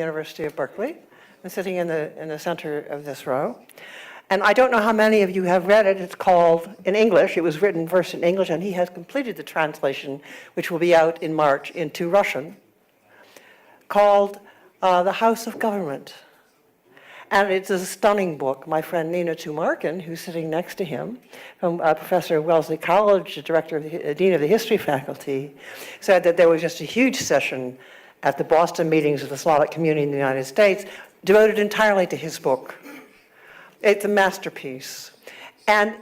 University of Berkeley. I'm sitting in the center of this row. And I don't know how many of you have read it. It's called, in English, it was written first in English, and he has completed the translation, which will be out in March, into Russian, called The House of Government. And it's a stunning book. My friend Nina Tumarkin, who's sitting next to him, professor of Wellesley College, director of the dean of the history faculty, said that there was just a huge session at the Boston meetings of the Slavic community in the United States devoted entirely to his book. It's a masterpiece. And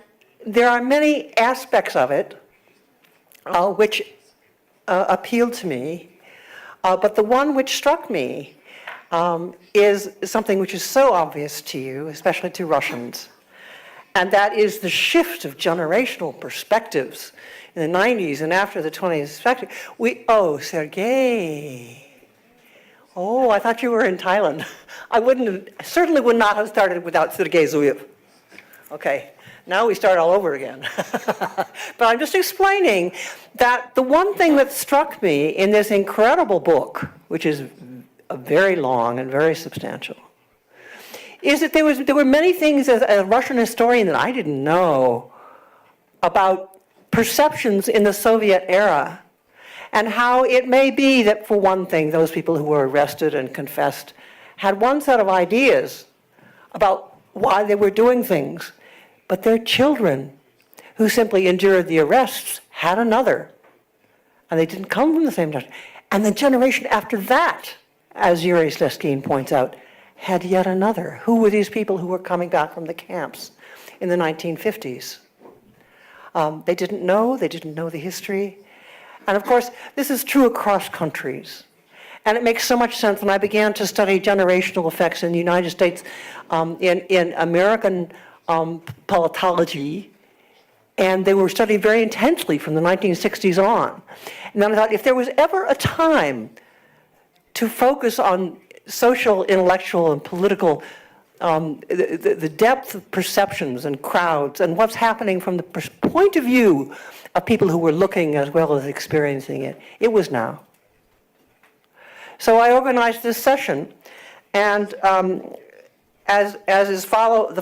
there are many aspects of it which appealed to me, but the one which struck me is something which is so obvious to you, especially to Russians, and that is the shift of generational perspectives in the 90s and after the 20th century. Sergei. Oh, I thought you were in Thailand. Certainly would not have started without Sergei Zuyev. Okay, now we start all over again. But I'm just explaining that the one thing that struck me in this incredible book, which is very long and very substantial, is that there were many things as a Russian historian that I didn't know about perceptions in the Soviet era, and how it may be that, for one thing, those people who were arrested and confessed had one set of ideas about why they were doing things, but their children, who simply endured the arrests, had another, and they didn't come from the same generation. And the generation after that, as Yuri Slezkine points out, had yet another. Who were these people who were coming back from the camps in the 1950s? They didn't know the history. And of course, this is true across countries. And it makes so much sense when I began to study generational effects in the United States in American politology, and they were studied very intensely from the 1960s on. And then I thought, if there was ever a time to focus on social, intellectual, and political, the depth of perceptions and crowds and what's happening from the point of view of people who were looking as well as experiencing it, it was now. So I organized this session, and the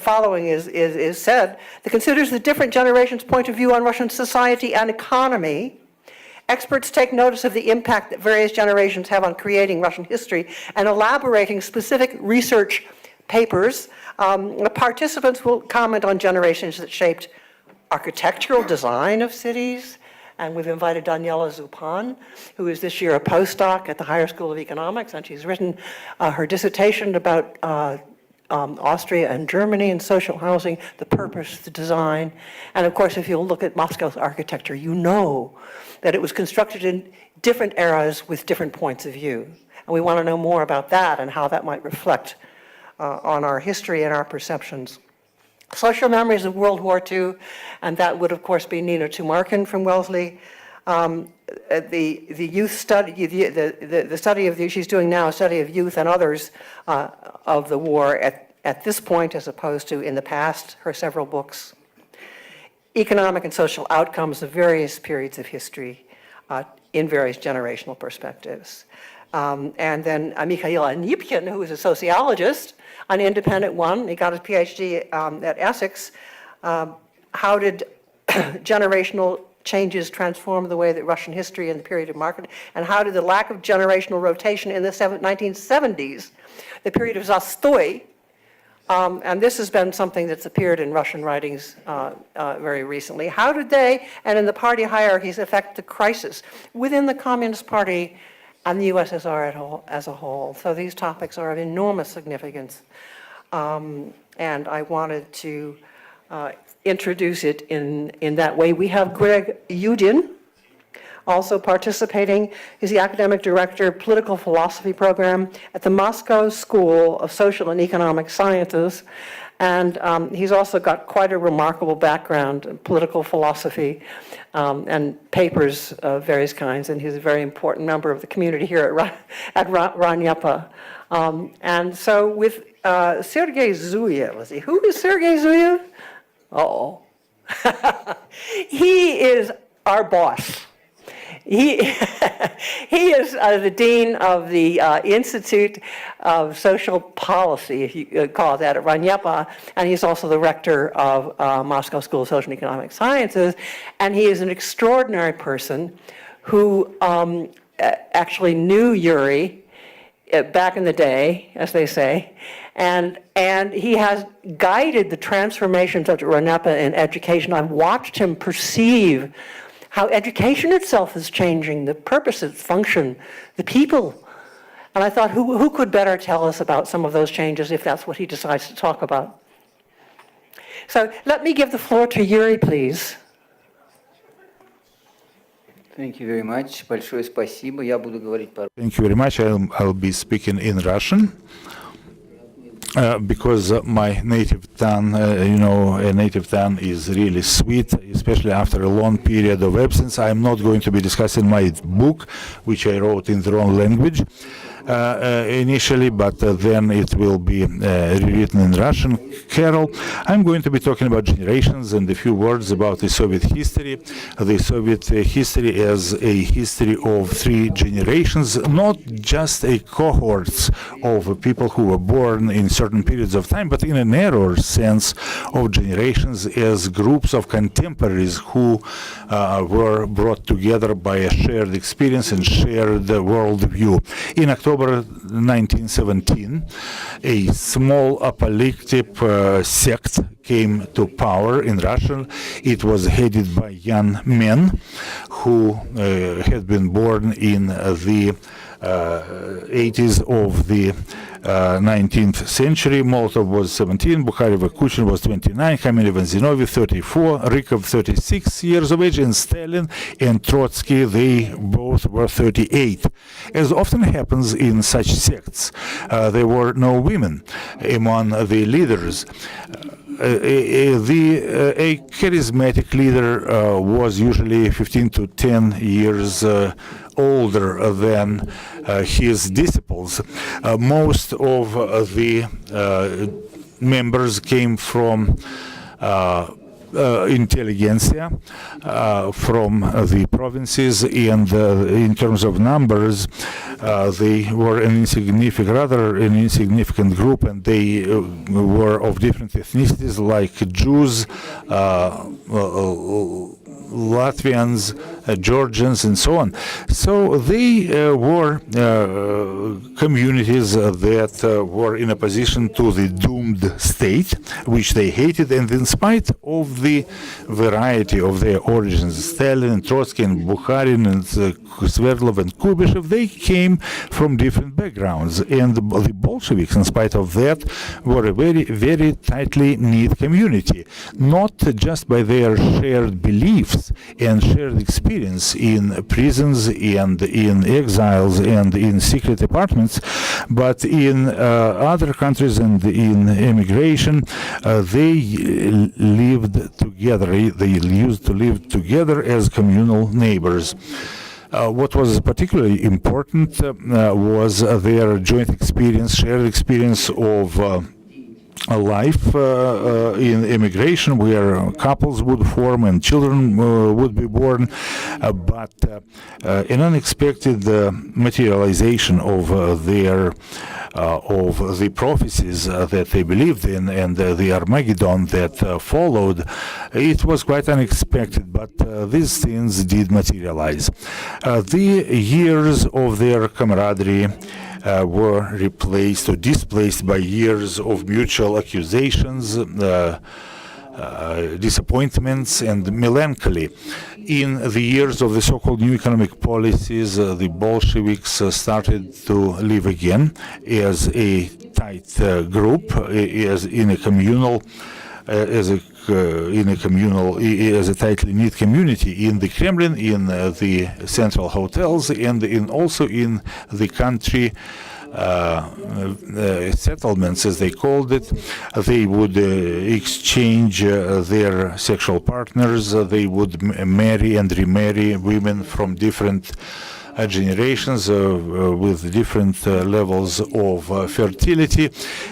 following is said, that considers the different generations' point of view on Russian society and economy. Experts take notice of the impact that various generations have on creating Russian history and elaborating specific research papers. The participants will comment on generations that shaped architectural design of cities, and we've invited Daniela Zupan, who is this year a postdoc at the Higher School of Economics, and she's written her dissertation about Austria and Germany and social housing, the purpose, the design. And of course, if you look at Moscow's architecture, you know that it was constructed in different eras with different points of view. And we want to know more about that and how that might reflect on our history and our perceptions. Social memories of World War II, and that would of course be Nina Tumarkin from Wellesley. The youth study, the study of she's doing now a study of youth and others of the war at this point as opposed to in the past, her several books. Economic and social outcomes of various periods of history in various generational perspectives. And then Mikhail Anipkin, who is a sociologist, an independent one, he got his PhD at Essex. How did generational changes transform the way that Russian history in the period of market, and how did the lack of generational rotation in the 1970s, the period of Zastoy, and this has been something that's appeared in Russian writings very recently, how did they, and in the party hierarchies, affect the crisis within the Communist Party and the USSR as a whole? So these topics are of enormous significance, and I wanted to introduce it in that way. We have Greg Yudin also participating. He's the academic director of political philosophy program at the Moscow School of Social and Economic Sciences. And he's also got quite a remarkable background in political philosophy and papers of various kinds. And he's a very important member of the community here at RANEPA. And so with Sergei Zuyev, let's see, who is Sergei Zuyev? Uh-oh. He is our boss. he he is the dean of the Institute of Social Policy, if you call it that, at RANEPA, and he's also the rector of Moscow School of Social and Economic Sciences, and he is an extraordinary person who actually knew Yuri back in the day, as they say, and he has guided the transformations of RANEPA in education. I've watched him perceive how education itself is changing, the purpose, its function, the people. And I thought, who could better tell us about some of those changes if that's what he decides to talk about? So let me give the floor to Yuri, please. Thank you very much. Большое спасибо. Я буду говорить по-русски. Thank you very much. I'll be speaking in Russian because my native tongue, a native tongue is really sweet, especially after a long period of absence. I'm not going to be discussing my book, which I wrote in the wrong language initially, but then it will be rewritten in Russian. Carol, I'm going to be talking about generations and a few words about the Soviet history. The Soviet history as a history of 3 generations, not just a cohorts of people who were born in certain periods of time, but in a narrower sense of generations as groups of contemporaries who were brought together by a shared experience and shared worldview. In October 1917, a small apocalyptic sect came to power in Russia. It was headed by young men who had been born in the 80s of the 19th century. Molotov was 17, Bukharev Kuchin was 29, Kamenev and Zinoviev 34, Rykov 36 years of age, and Stalin and Trotsky, they both were 38. As often happens in such sects, there were no women among the leaders. A charismatic leader was usually 15 to 10 years older than his disciples. Most of the members came from intelligentsia, from the provinces, and in terms of numbers, they were rather an insignificant group, and they were of different ethnicities, like Jews, Latvians, Georgians, and so on. So they were communities that were in opposition to the doomed state, which they hated, and in spite of the variety of their origins, Stalin, Trotsky, and Bukharin, and Sverdlov, and Kubyshev, they came from different backgrounds, and the Bolsheviks, in spite of that, were a very, very tightly knit community, not just by their shared beliefs and shared experience in prisons and in exiles and in secret apartments, but in other countries and in immigration, they lived together. They used to live together as communal neighbors. What was particularly important was their joint experience, shared experience of a life in immigration, where couples would form and children would be born, but an unexpected materialization of their of the prophecies that they believed in and the Armageddon that followed. It was quite unexpected, but these things did materialize. The years of their camaraderie were replaced or displaced by years of mutual accusations, disappointments, and melancholy. In the years of the so-called new economic policies, the Bolsheviks started to live again as a tight group, as in a communal, as a tightly knit community in the Kremlin, in the central hotels, and also in the country settlements, as they called it. They would exchange their sexual partners. They would marry and remarry women from different generations with different levels of fertility.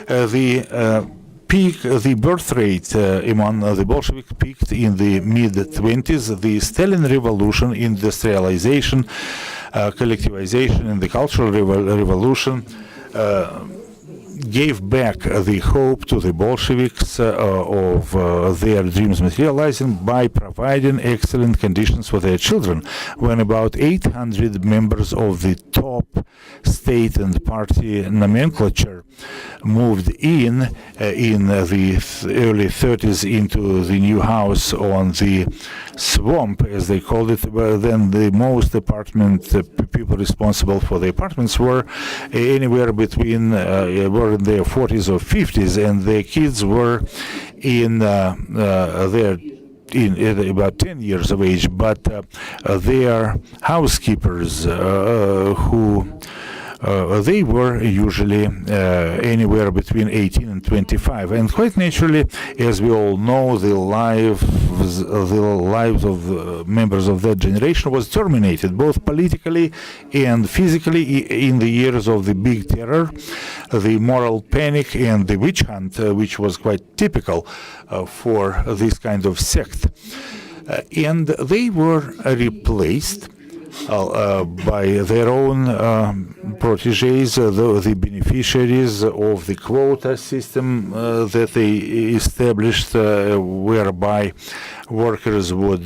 The the birth rate among the Bolsheviks peaked in the mid-20s. The Stalin Revolution, industrialization, collectivization, and the Cultural Revolution gave back the hope to the Bolsheviks of their dreams materializing by providing excellent conditions for their children. When about 800 members of the top state and party nomenclature moved in the early 30s into the new house on the swamp, as they called it, then the most apartment people responsible for the apartments were anywhere between were in their 40s or 50s, and their kids were in their at about 10 years of age, but their housekeepers who they were usually anywhere between 18 and 25, and quite naturally, as we all know, the lives of members of that generation was terminated, both politically and physically, in the years of the Big Terror, the moral panic, and the witch hunt, which was quite typical for this kind of sect, and they were replaced by their own proteges, the beneficiaries of the quota system that they established, whereby workers would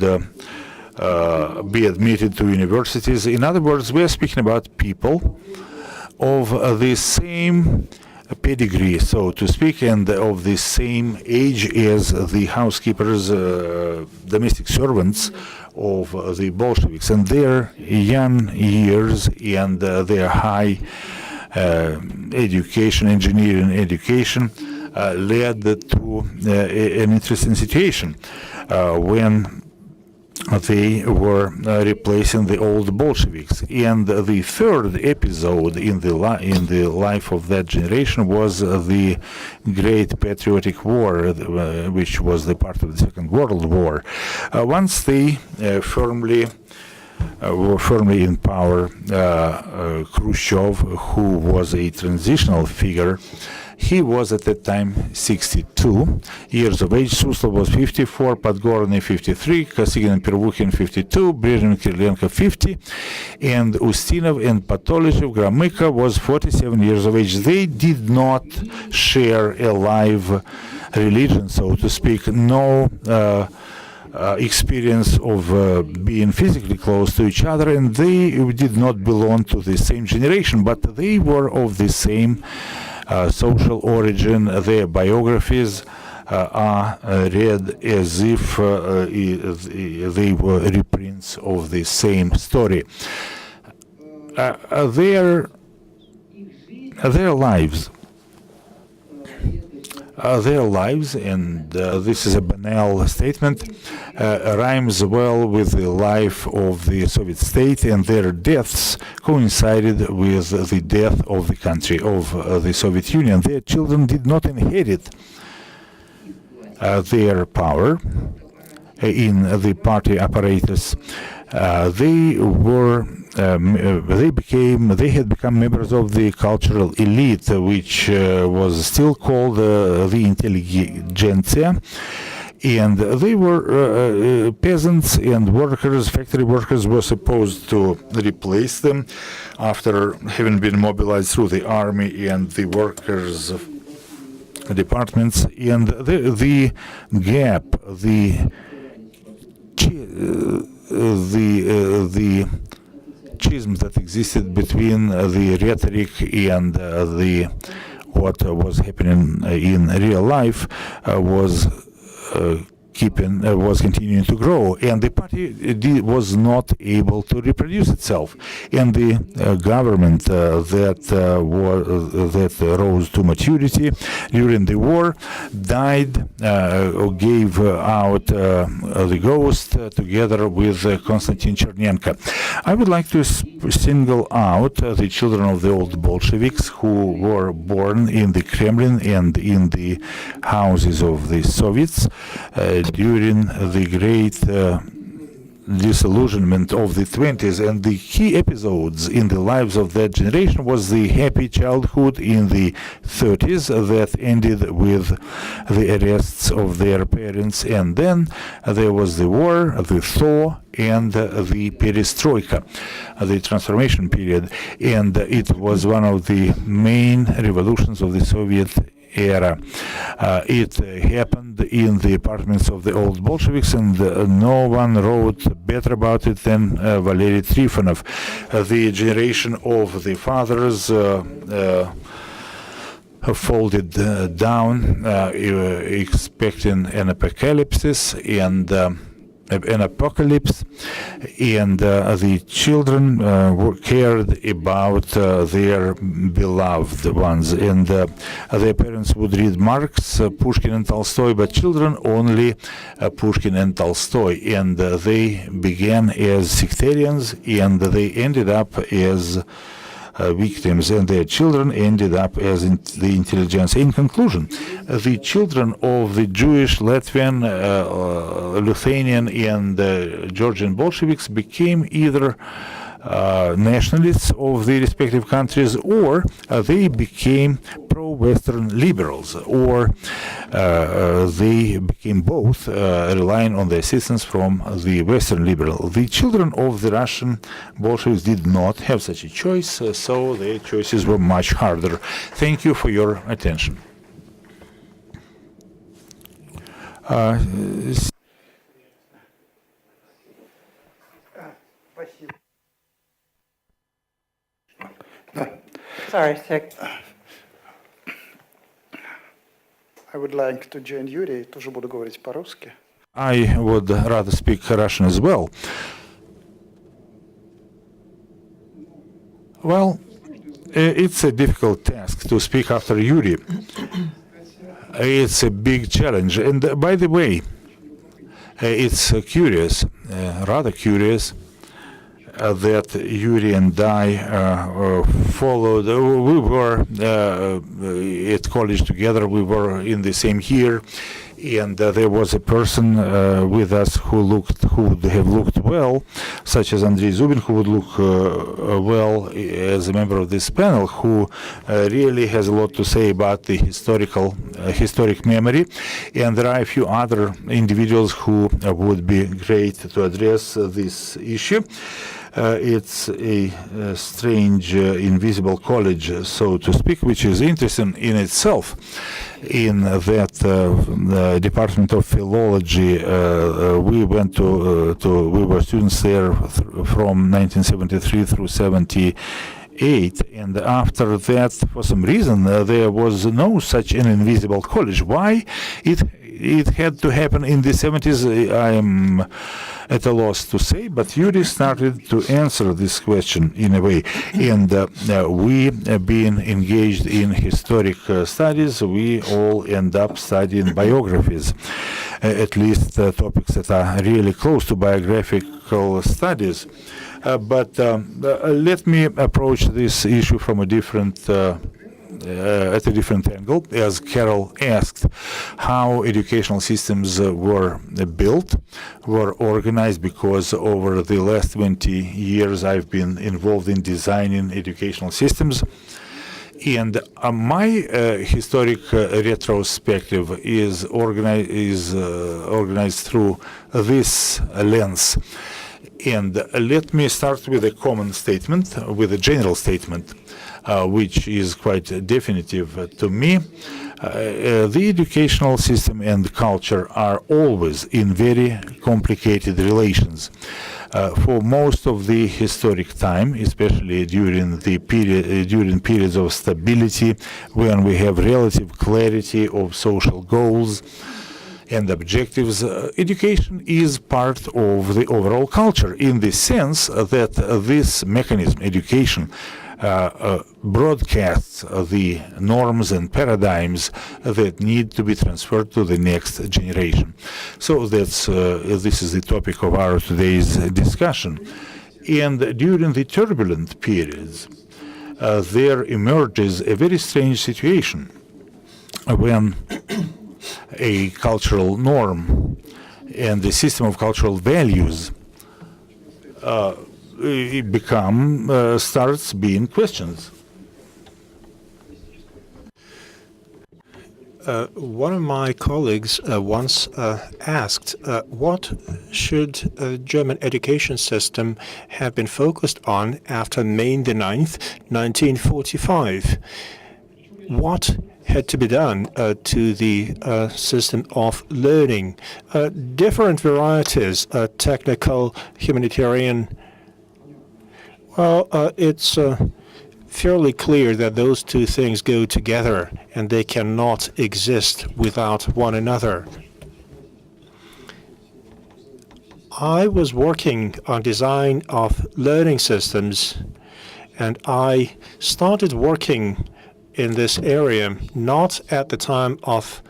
be admitted to universities. In other words, we are speaking about people of the same pedigree, so to speak, and of the same age as the housekeepers, domestic servants of the Bolsheviks, and their young years and their high education, engineering education, led to an interesting situation when they were replacing the old Bolsheviks. And the third episode in the life of that generation was the Great Patriotic War, which was the part of the Second World War. Once they were firmly in power, Khrushchev, who was a transitional figure, he was at that time 62 years of age. Suslov was 54, Podgorny 53, Kosygin and Pervukhin 52, Brezhnev and Kirilenko 50, and Ustinov and Patolyshev, Gromyko was 47 years of age. They did not share a live religion, so to speak, no experience of being physically close to each other, and they did not belong to the same generation, but they were of the same social origin. Their biographies are read as if they were reprints of the same story. Their lives, and this is a banal statement, rhymes well with the life of the Soviet state, and their deaths coincided with the death of the country, of the Soviet Union. Their children did not inherit their power in the party apparatus. They had become members of the cultural elite, which was still called the intelligentsia, and they were peasants and workers. Factory workers were supposed to replace them after having been mobilized through the army and the workers departments, and the gap, the schism that existed between the rhetoric and the what was happening in real life was continuing to grow, and the party was not able to reproduce itself, and the government that rose to maturity during the war died, or gave out the ghost together with Konstantin Chernenko. I would like to single out the children of the old Bolsheviks who were born in the Kremlin and in the houses of the Soviets during the great disillusionment of the 20s, and the key episodes in the lives of that generation was the happy childhood in the 30s that ended with the arrests of their parents, and then there was the war, the thaw, and the perestroika, the transformation period, and it was one of the main revolutions of the Soviet era. It happened in the apartments of the old Bolsheviks, and no one wrote better about it than Valery Trifonov. The generation of the fathers folded down, expecting an apocalypse, and the children were cared about their beloved ones, and their parents would read Marx, Pushkin, and Tolstoy, but children only Pushkin and Tolstoy, and they began as sectarians, and they ended up as victims, and their children ended up as the intelligentsia. In conclusion, the children of the Jewish, Latvian, Lithuanian, and Georgian Bolsheviks became either nationalists of the respective countries, or they became pro-Western liberals, or they became both, relying on the assistance from the Western liberal. The children of the Russian Bolsheviks did not have such a choice, so their choices were much harder. Thank you for your attention. Sorry, Sek. I would like to join Yuri, тоже буду говорить по-русски. I would rather speak Russian as well. Well, it's a difficult task to speak after Yuri. It's a big challenge. And by the way, it's curious, rather curious, that Yuri and I followed. We were at college together. We were in the same year, and there was a person with us who would have looked well, such as Andrei Zubin, who would look well as a member of this panel, who really has a lot to say about the historic memory. And there are a few other individuals who would be great to address this issue. It's a strange, invisible college, so to speak, which is interesting in itself. In that Department of Philology, we went we were students there from 1973 through 78, and after that, for some reason, there was no such an invisible college. Why it had to happen in the 70s, I am at a loss to say, but Yuri started to answer this question in a way. And we, being engaged in historic studies, we all end up studying biographies, at least topics that are really close to biographical studies. But let me approach this issue from a different at a different angle, as Carol asked, how educational systems were built, were organized, because over the last 20 years I've been involved in designing educational systems. And my historic retrospective is organized through this lens. And let me start with a common statement, with a general statement, which is quite definitive to me. The educational system and culture are always in very complicated relations. For most of the historic time, especially during periods of stability, when we have relative clarity of social goals and objectives, education is part of the overall culture, in the sense that this mechanism, education, broadcasts the norms and paradigms that need to be transferred to the next generation. So this is the topic of our today's discussion. And during the turbulent periods, there emerges a very strange situation when a cultural norm and the system of cultural values it starts being questions. One of my colleagues once asked, what should a German education system have been focused on after May the 9th, 1945? What had to be done to the system of learning? Different varieties, technical, humanitarian. Well, it's fairly clear that those two things go together and they cannot exist without one another. I was working on design of learning systems, and I started working in this area not at the time of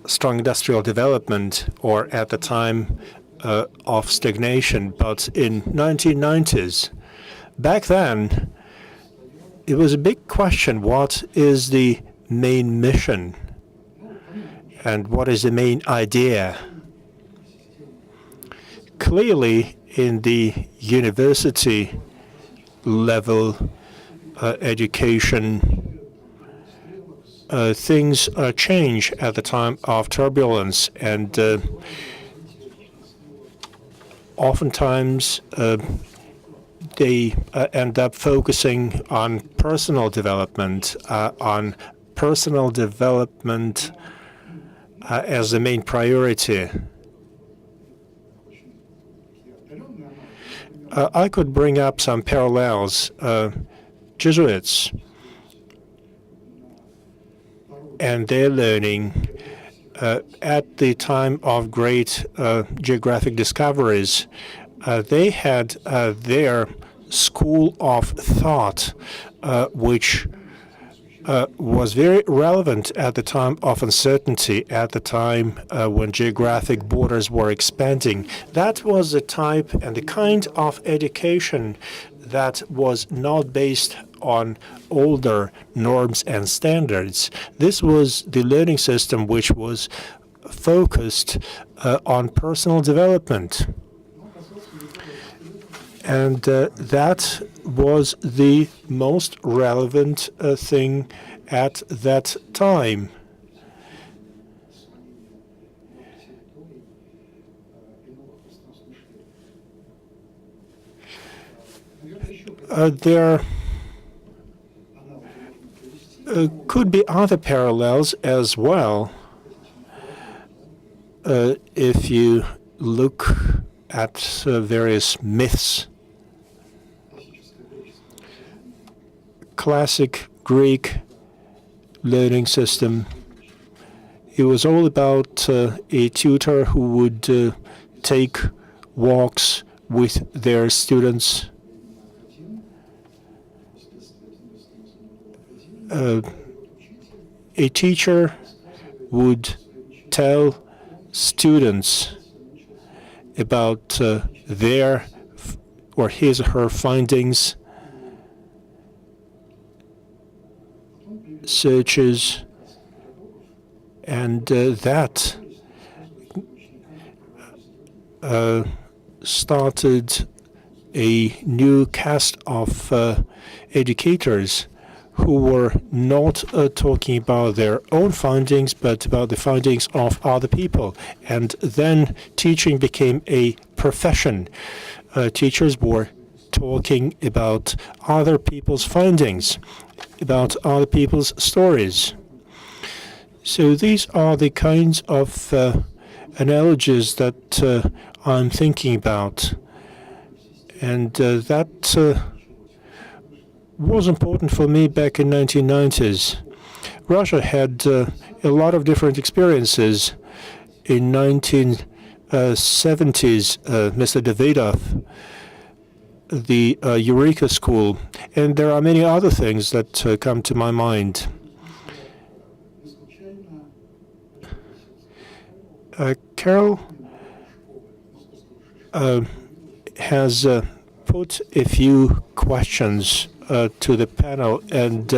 strong industrial development or at the time of stagnation, but in 1990s. Back then, it was a big question, what is the main mission and what is the main idea? Clearly, in the university level education, things change at the time of turbulence, and oftentimes they end up focusing on personal development as the main priority. I could bring up some parallels. Jesuits and their learning at the time of great geographic discoveries, they had their school of thought, which was very relevant at the time of uncertainty, at the time when geographic borders were expanding. That was the type and the kind of education that was not based on older norms and standards. This was the learning system which was focused on personal development. And that was the most relevant thing at that time. There could be other parallels as well. If you look at various myths, classic Greek learning system, it was all about a tutor who would take walks with their students. A teacher would tell students about their or his or her findings, searches, and that started a new caste of educators who were not talking about their own findings, but about the findings of other people. And then teaching became a profession. Teachers were talking about other people's findings, about other people's stories. So these are the kinds of analogies that I'm thinking about. And that was important for me back in 1990s. Russia had a lot of different experiences. In 1970s, Mr. Davidov, the Eureka School, and there are many other things that come to my mind. Carol has put a few questions to the panel, and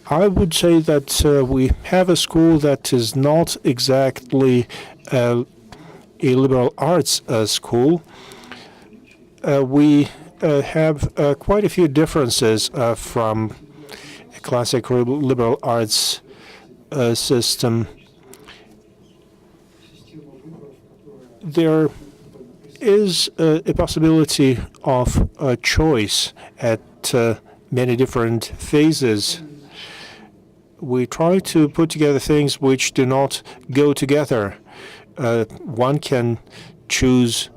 I would say that we have a school that is not exactly a liberal arts school. we have quite a few differences from a classic liberal arts system. There is a possibility of a choice at many different phases. We try to put together things which do not go together. One can choose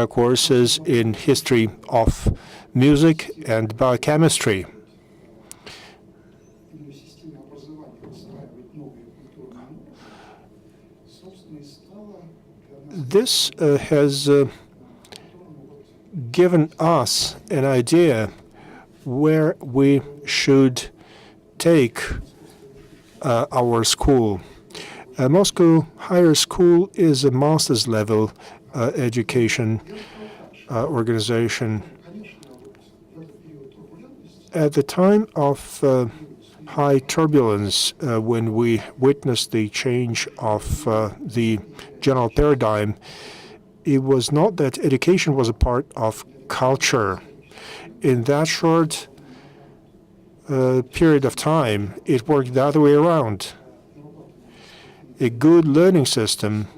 courses in history of music and biochemistry. This has given us an idea where we should take our school. Moscow Higher School is a master's level education organization. At the time of high turbulence, when we witnessed the change of the general paradigm, it was not that education was a part of culture. In that short period of time, it worked the other way around. A good learning system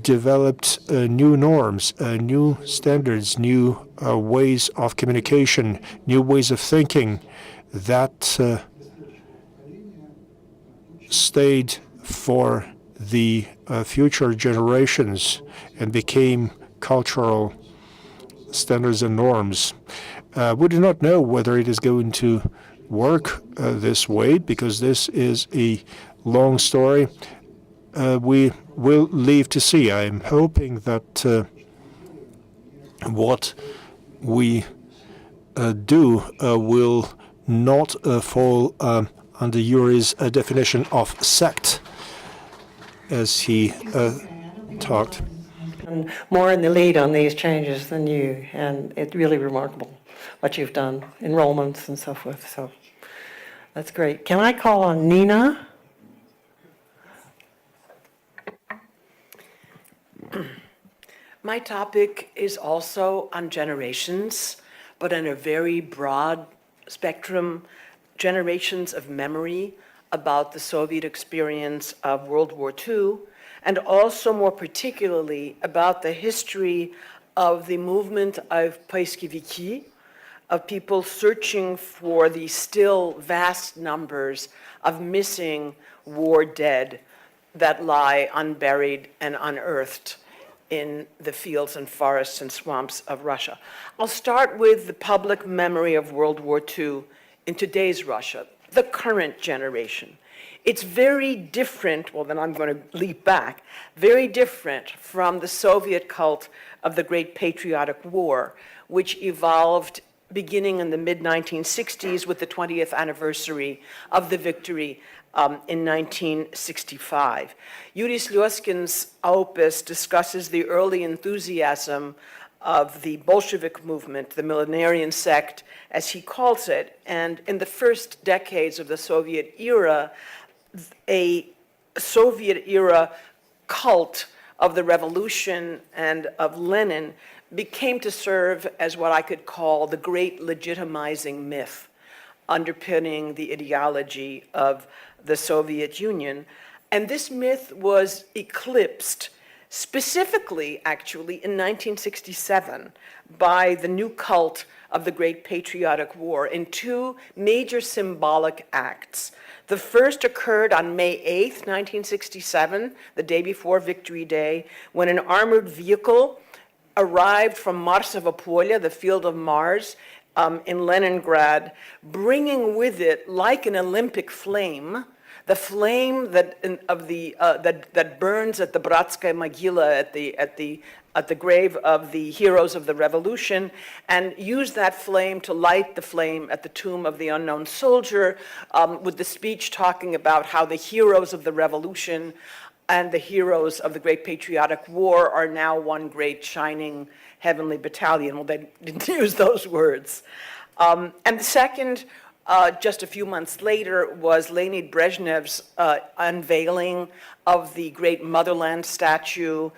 developed new norms, new standards, new ways of communication, new ways of thinking that stayed for the future generations and became cultural standards and norms. We do not know whether it is going to work this way, because this is a long story. We will leave to see. I'm hoping that what we do will not fall under Yuri's definition of sect, as he talked. And more in the lead on these changes than you, and it's really remarkable what you've done, enrollments and so forth. So that's great. Can I call on Nina? My topic is also on generations, but in a very broad spectrum, generations of memory about the Soviet experience of World War II, and also more particularly about the history of the movement of poiskeviki, of people searching for the still vast numbers of missing war dead that lie unburied and unearthed in the fields and forests and swamps of Russia. I'll start with the public memory of World War II in today's Russia, the current generation. It's very different, well then I'm going to leap back, very different from the Soviet cult of the Great Patriotic War, which evolved beginning in the mid-1960s with the 20th anniversary of the victory in 1965. Yuri Slezkine's opus discusses the early enthusiasm of the Bolshevik movement, the millenarian sect, as he calls it, and in the first decades of the Soviet era, a Soviet-era cult of the revolution and of Lenin became to serve as what I could call the great legitimizing myth underpinning the ideology of the Soviet Union. And this myth was eclipsed specifically, actually, in 1967 by the new cult of the Great Patriotic War in two major symbolic acts. The first occurred on May 8th, 1967, the day before Victory Day, when an armored vehicle arrived from Marsovopolye, the field of Mars, in Leningrad, bringing with it, like an Olympic flame, the flame that burns at the Bratskaya Mogila, at the grave of the heroes of the revolution, and use that flame to light the flame at the tomb of the unknown soldier, with the speech talking about how the heroes of the revolution and the heroes of the Great Patriotic War are now one great shining heavenly battalion. Well, they didn't use those words. And the second, just a few months later, was Leonid Brezhnev's unveiling of the great motherland statue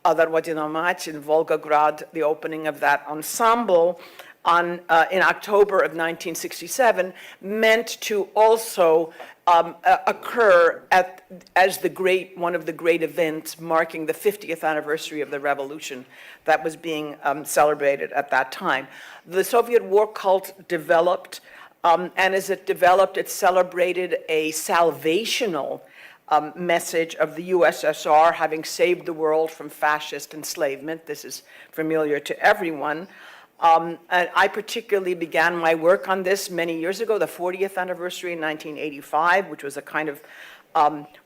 Dar vadinamą Mać in Volgograd, the opening of that ensemble in October of 1967, meant to also occur as one of the great events marking the 50th anniversary of the revolution that was being celebrated at that time. The Soviet war cult developed, and as it developed, it celebrated a salvational message of the USSR having saved the world from fascist enslavement. This is familiar to everyone. And I particularly began my work on this many years ago, the 40th anniversary in 1985, which was a kind of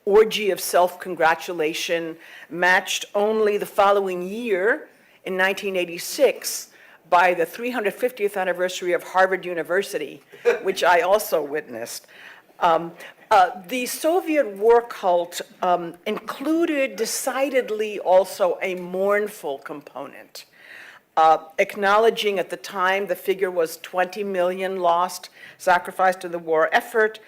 orgy of self-congratulation, matched only the following year, in 1986, by the 350th anniversary of Harvard University, which I also witnessed. The Soviet war cult included decidedly also a mournful component. Acknowledging at the time the figure was 20 million lost, sacrificed to the war effort,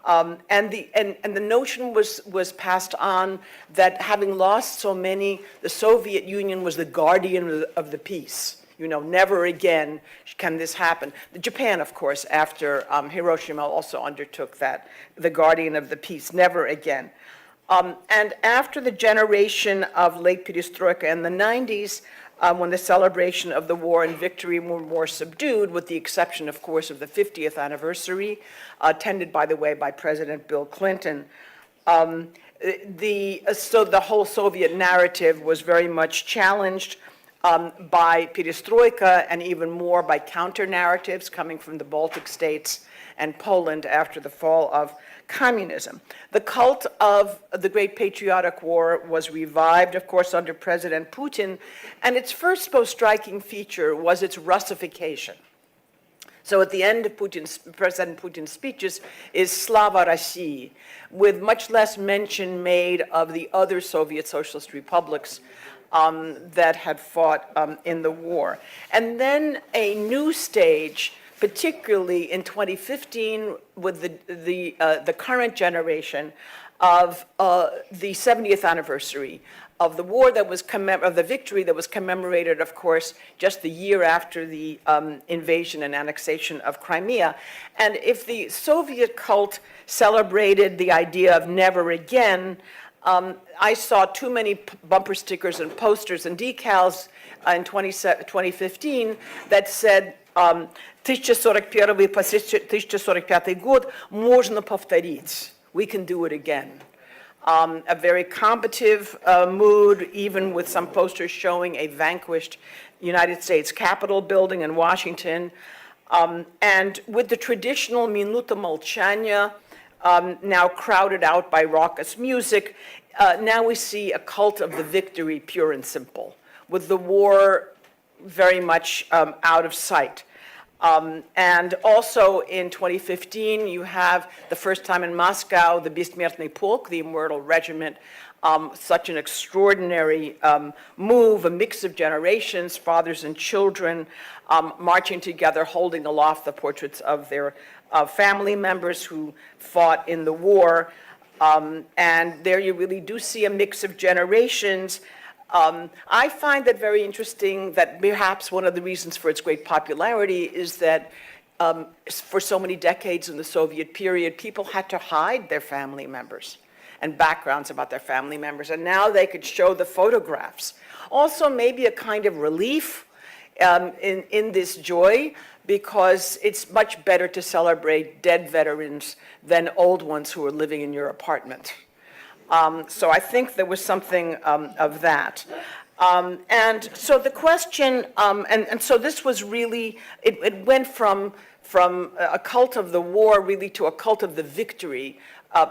and the notion was passed on that having lost so many, the Soviet Union was the guardian of the peace. You know, never again can this happen. Japan, of course, after Hiroshima also undertook that, the guardian of the peace, never again. And after the generation of late perestroika in the 90s, when the celebration of the war and victory were more subdued, with the exception, of course, of the 50th anniversary, attended, by the way, by President Bill Clinton. So the whole Soviet narrative was very much challenged by perestroika and even more by counter-narratives coming from the Baltic states and Poland after the fall of communism. The cult of the Great Patriotic War was revived, of course, under President Putin, and its first most striking feature was its Russification. So at the end of President Putin's speeches is Slava России, with much less mention made of the other Soviet socialist republics that had fought in the war. And then a new stage, particularly in 2015 with the current generation of the 70th anniversary of the war that was of the victory that was commemorated, of course, just the year after the invasion and annexation of Crimea. And if the Soviet cult celebrated the idea of never again, I saw too many bumper stickers and posters and decals in 2015 that said 1041 по 1045 год можно повторить. We can do it again. A very combative mood, even with some posters showing a vanquished United States Capitol building in Washington. And with the traditional Minuta Молчания, now crowded out by raucous music, now we see a cult of the victory, pure and simple, with the war very much out of sight. And also in 2015, you have the first time in Moscow, the Бессмертный полк, the Immortal Regiment, such an extraordinary move, a mix of generations, fathers and children, marching together, holding aloft the portraits of their family members who fought in the war. And there you really do see a mix of generations. I find that very interesting, that perhaps one of the reasons for its great popularity is that for so many decades in the Soviet period, people had to hide their family members and backgrounds about their family members, and now they could show the photographs. Also, maybe a kind of relief in this joy, because it's much better to celebrate dead veterans than old ones who are living in your apartment. So I think there was something of that. And so the question, and so this was really, it went from a cult of the war really to a cult of the victory,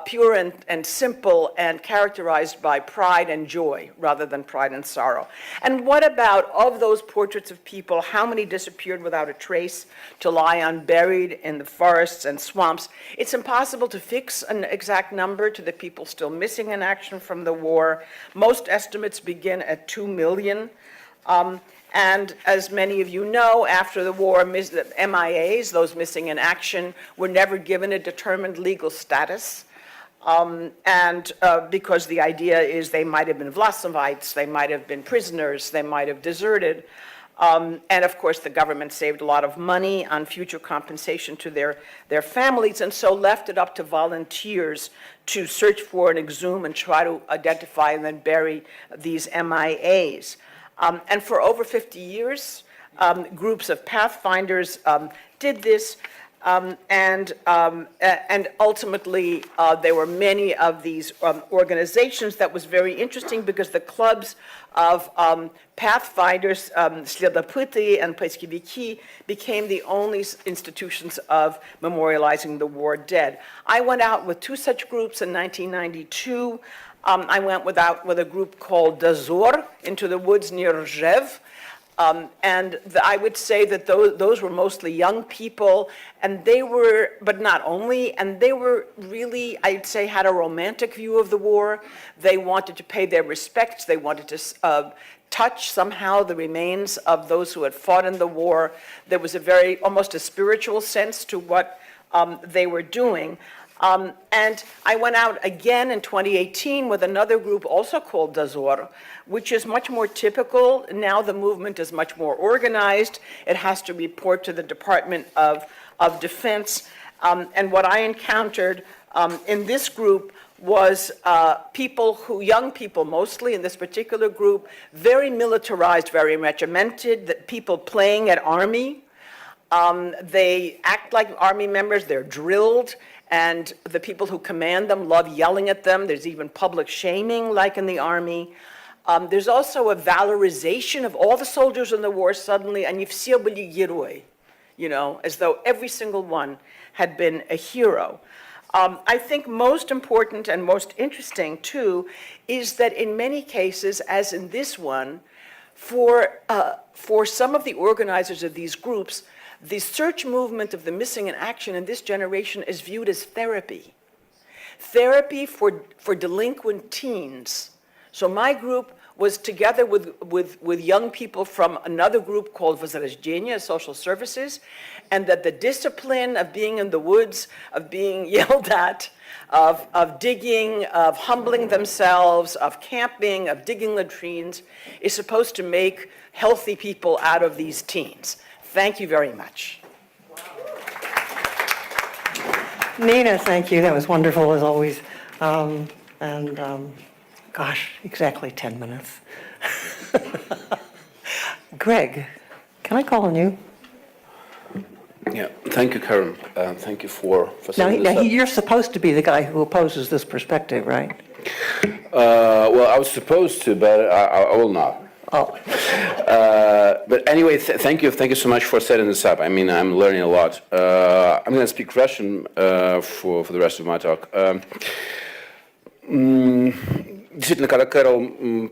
pure and simple and characterized by pride and joy rather than pride and sorrow. And what about, of those portraits of people, how many disappeared without a trace to lie unburied in the forests and swamps? It's impossible to fix an exact number to the people still missing in action from the war. Most estimates begin at 2 million. And as many of you know, after the war, MIAs, those missing in action, were never given a determined legal status. Because the idea is they might have been Vlasovites, they might have been prisoners, they might have deserted. And of course, the government saved a lot of money on future compensation to their families, and so left it up to volunteers to search for and exhume and try to identify and then bury these MIAs. And for over 50 years, groups of pathfinders did this. And ultimately, there were many of these organizations that was very interesting because the clubs of pathfinders, Следопыты and Поисковики, became the only institutions of memorializing the war dead. I went out with two such groups in 1992. I went with a group called Dazor into the woods near Rzew. I would say that those were mostly young people, and they were, but not only, and they were really, I'd say, had a romantic view of the war. They wanted to pay their respects. They wanted to touch somehow the remains of those who had fought in the war. There was almost a spiritual sense to what they were doing. And I went out again in 2018 with another group also called Dazor, which is much more typical. Now the movement is much more organized. It has to report to the Department of Defense. And what I encountered in this group was young people mostly in this particular group, very militarized, very regimented, people playing at army. They act like army members, they're drilled. And the people who command them love yelling at them. There's even public shaming, like in the army. There's also a valorization of all the soldiers in the war suddenly, and все были герои, as though every single one had been a hero. I think most important and most interesting, too, is that in many cases, as in this one, for some of the organizers of these groups, the search movement of the missing in action in this generation is viewed as therapy. Therapy for delinquent teens. So my group was together with young people from another group called Возрождение, Social Services, and that the discipline of being in the woods, of being yelled at, of digging, of humbling themselves, of camping, of digging latrines, is supposed to make healthy people out of these teens. Thank you very much. Nina, thank you. That was wonderful as always. Gosh, exactly 10 minutes. Greg, can I call on you? Yeah, thank you, Karen. Thank you for Now, setting this up. you're supposed to be the guy who opposes this perspective, right? Well, I was supposed to, but I will not. Oh. But anyway, thank you so much for setting this up. I mean, I'm learning a lot. I'm going to speak Russian for the rest of my talk. Действительно, когда Кэрол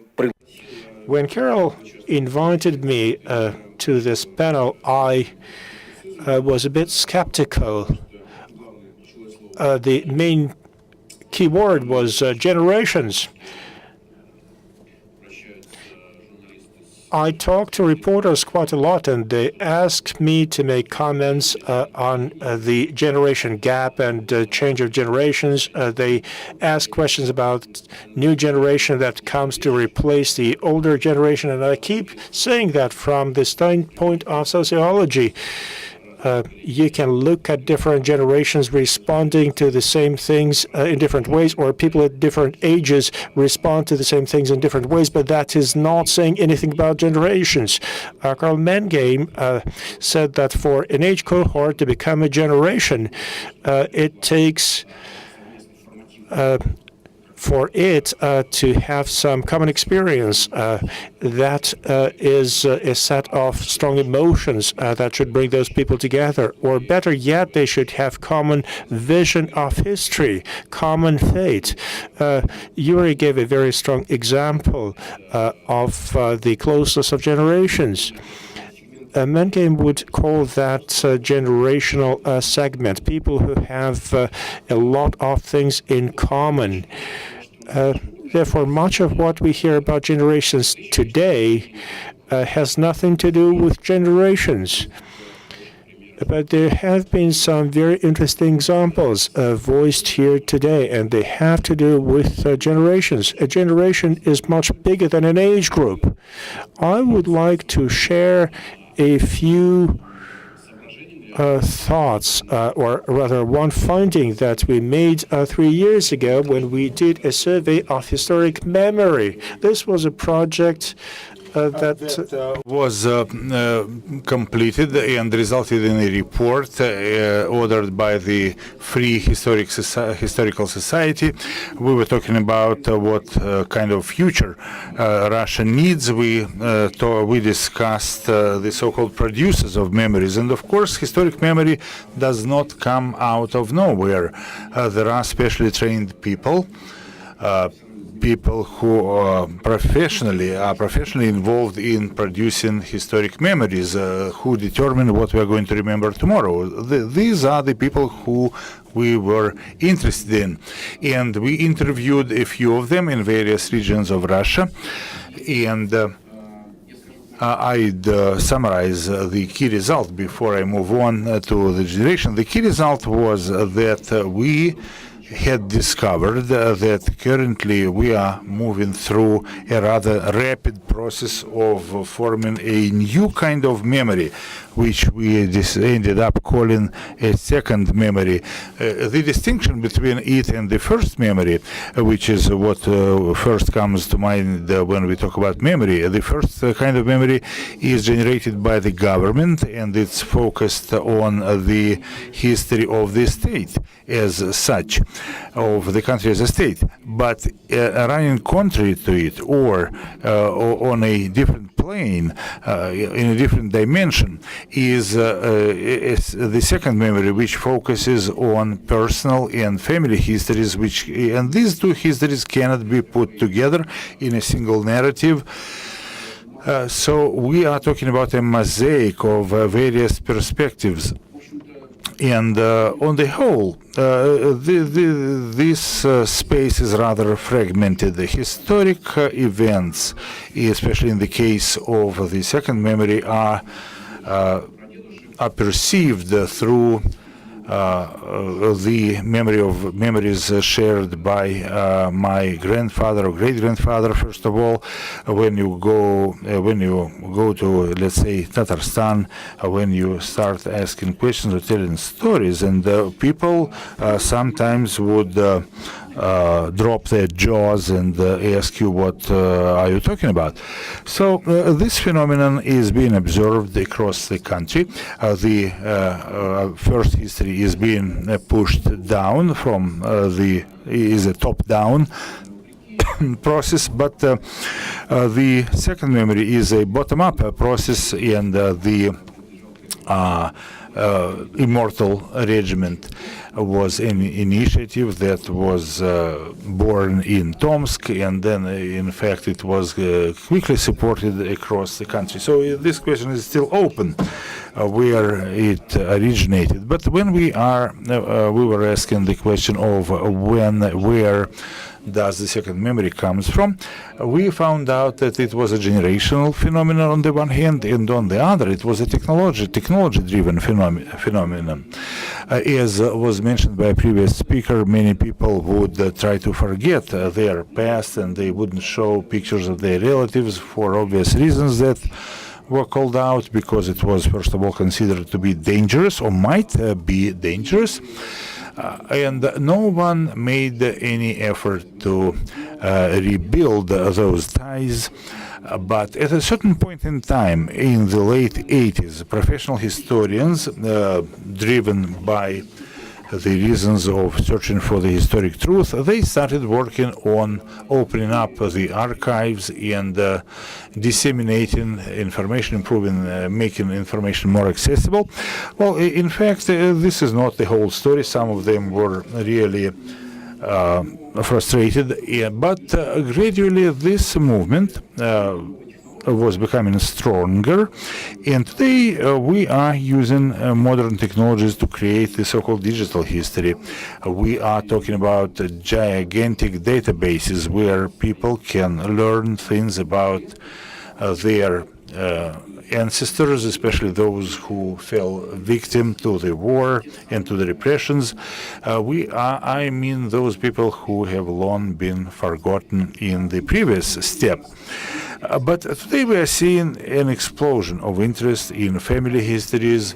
When Carol invited me to this panel, I was a bit skeptical. The main key word was generations. I talk to reporters quite a lot, and they ask me to make comments on the generation gap and change of generations. They ask questions about new generation that comes to replace the older generation, and I keep saying that from the standpoint of sociology. You can look at different generations responding to the same things in different ways, or people at different ages respond to the same things in different ways, but that is not saying anything about generations. Carl Mangame said that for an age cohort to become a generation, it takes for it to have some common experience. That is a set of strong emotions that should bring those people together. Or better yet, they should have common vision of history, common fate. Yuri gave a very strong example of the closeness of generations. Mangame would call that generational segment, people who have a lot of things in common. Therefore, much of what we hear about generations today has nothing to do with generations. But there have been some very interesting examples voiced here today, and they have to do with generations. A generation is much bigger than an age group. I would like to share a few thoughts, or rather one finding that we made 3 years ago when we did a survey of historic memory. This was a project that was completed and resulted in a report ordered by the Free Historical Society. We were talking about what kind of future Russia needs. We discussed the so-called producers of memories, and of course, historic memory does not come out of nowhere. There are specially trained people. People who are professionally involved in producing historic memories, who determine what we are going to remember tomorrow. These are the people who we were interested in, and we interviewed a few of them in various regions of Russia, and I'd summarize the key result before I move on to the generation. The key result was that we had discovered that currently we are moving through a rather rapid process of forming a new kind of memory, which we ended up calling a second memory. The distinction between it and the first memory, which is what first comes to mind when we talk about memory, the first kind of memory is generated by the government, and it's focused on the history of the state as such, of the country as a state. But running contrary to it, or on a different plane, in a different dimension, is the second memory, which focuses on personal and family histories, and these two histories cannot be put together in a single narrative. So we are talking about a mosaic of various perspectives. And on the whole, this space is rather fragmented. The historic events, especially in the case of the second memory, are perceived through the memories shared by my grandfather or great-grandfather. First of all, when you go to, let's say, Tatarstan, when you start asking questions or telling stories, and people sometimes would drop their jaws and ask you, what are you talking about? So this phenomenon is being observed across the country. The first history is being pushed down from is a top-down process, but the second memory is a bottom-up process, and the Immortal Regiment was an initiative that was born in Tomsk, and then in fact it was quickly supported across the country. So this question is still open, where it originated. But when we were asking the question of where does the second memory comes from, we found out that it was a generational phenomenon on the one hand, and on the other it was a technology-driven phenomenon. As was mentioned by a previous speaker, many people would try to forget their past, and they wouldn't show pictures of their relatives for obvious reasons that were called out, because it was, first of all, considered to be dangerous, or might be dangerous. And no one made any effort to rebuild those ties. But at a certain point in time, in the late 80s, professional historians, driven by the reasons of searching for the historic truth, they started working on opening up the archives and disseminating information, making information more accessible. Well, in fact, this is not the whole story. Some of them were really frustrated, but gradually this movement was becoming stronger, and today we are using modern technologies to create the so-called digital history. We are talking about gigantic databases where people can learn things about their ancestors, especially those who fell victim to the war and to the repressions. I mean those people who have long been forgotten in the previous step. But today we are seeing an explosion of interest in family histories.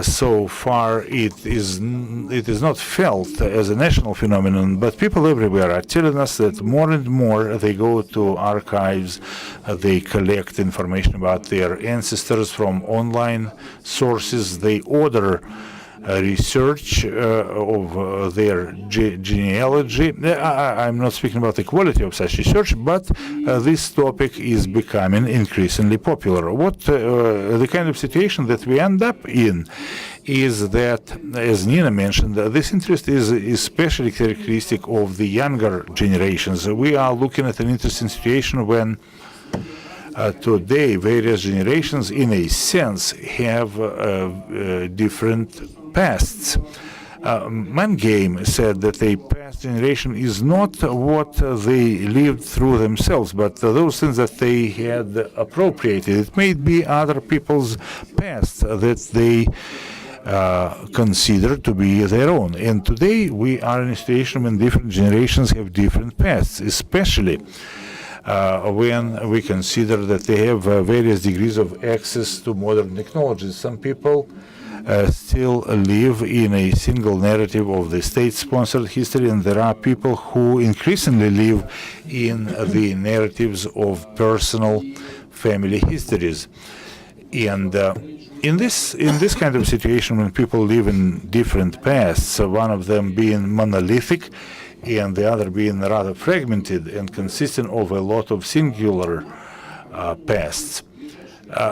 So far, it is not felt as a national phenomenon, but people everywhere are telling us that more and more they go to archives, they collect information about their ancestors from online sources, they order research of their genealogy. I'm not speaking about the quality of such research, but this topic is becoming increasingly popular. What the kind of situation that we end up in is that, as Nina mentioned, this interest is especially characteristic of the younger generations. We are looking at an interesting situation when today various generations, in a sense, have different pasts. Mangame said that a past generation is not what they lived through themselves, but those things that they had appropriated. It may be other people's past that they consider to be their own. And today we are in a situation when different generations have different pasts, especially when we consider that they have various degrees of access to modern technologies. Some people still live in a single narrative of the state-sponsored history, and there are people who increasingly live in the narratives of personal family histories. And in this kind of situation, when people live in different pasts, one of them being monolithic and the other being rather fragmented and consisting of a lot of singular pasts.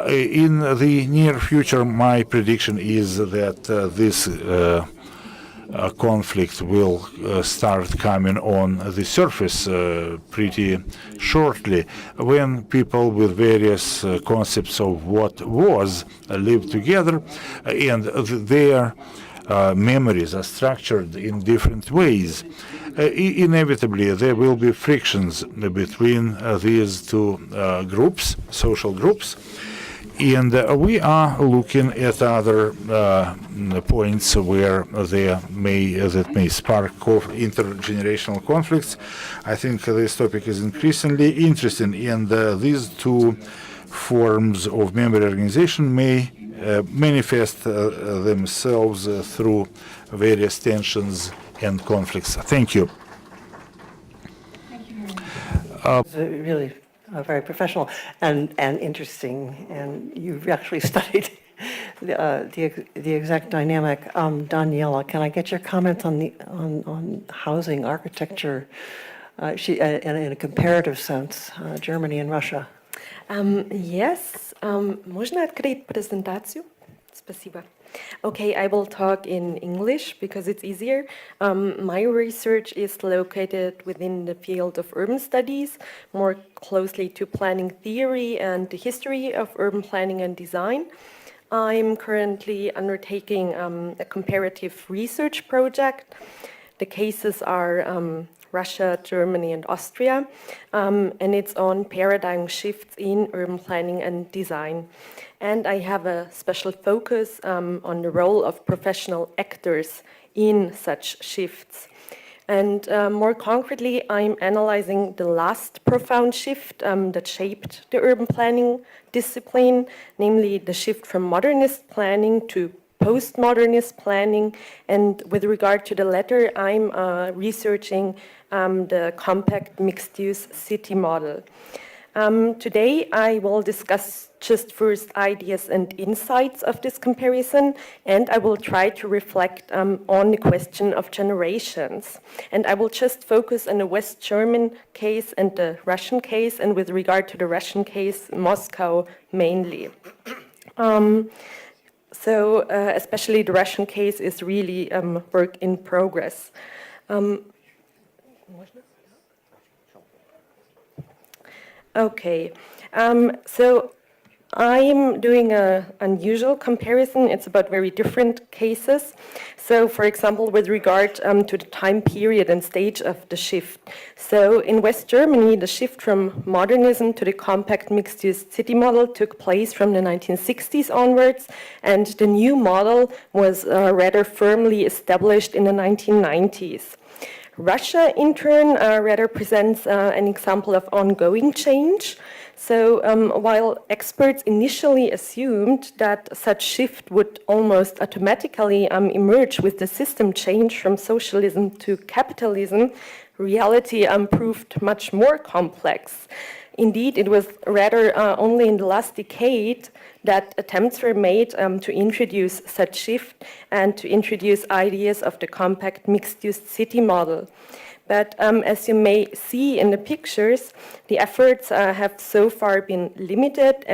In the near future, my prediction is that this conflict will start coming on the surface pretty shortly, when people with various concepts of what was live together, and their memories are structured in different ways. Inevitably, there will be frictions between these two groups, social groups, and we are looking at other points where that may spark intergenerational conflicts. I think this topic is increasingly interesting, and these two forms of memory organization may manifest themselves through various tensions and conflicts. Thank you. Really very professional and interesting, and you've actually studied the exact dynamic. Daniela, can I get your comment on housing architecture in a comparative sense, Germany and Russia? Yes. Можно открыть презентацию? Спасибо. Okay, I will talk in English because it's easier. My research is located within the field of urban studies, more closely to planning theory and the history of urban planning and design. I'm currently undertaking a comparative research project. The cases are Russia, Germany, and Austria, and it's on paradigm shifts in urban planning and design. And I have a special focus on the role of professional actors in such shifts. And more concretely, I'm analyzing the last profound shift that shaped the urban planning discipline, namely the shift from modernist planning to postmodernist planning. And with regard to the latter, I'm researching the compact mixed-use city model. Today, I will discuss just first ideas and insights of this comparison, and I will try to reflect on the question of generations. And I will just focus on the West German case and the Russian case, and with regard to the Russian case, Moscow mainly. So especially the Russian case is really work in progress. Okay, so I'm doing an unusual comparison. It's about very different cases. So, for example, with regard to the time period and stage of the shift. So, in West Germany, the shift from modernism to the compact mixed-use city model took place from the 1960s onwards, and the new model was rather firmly established in the 1990s. Russia, in turn, rather presents an example of ongoing change. So while experts initially assumed that such shift would almost automatically emerge with the system change from socialism to capitalism, reality proved much more complex. Indeed, it was rather only in the last decade that attempts were made to introduce such shift and to introduce ideas of the compact mixed-use city model. But as you may see in the pictures, the efforts have so far been limited,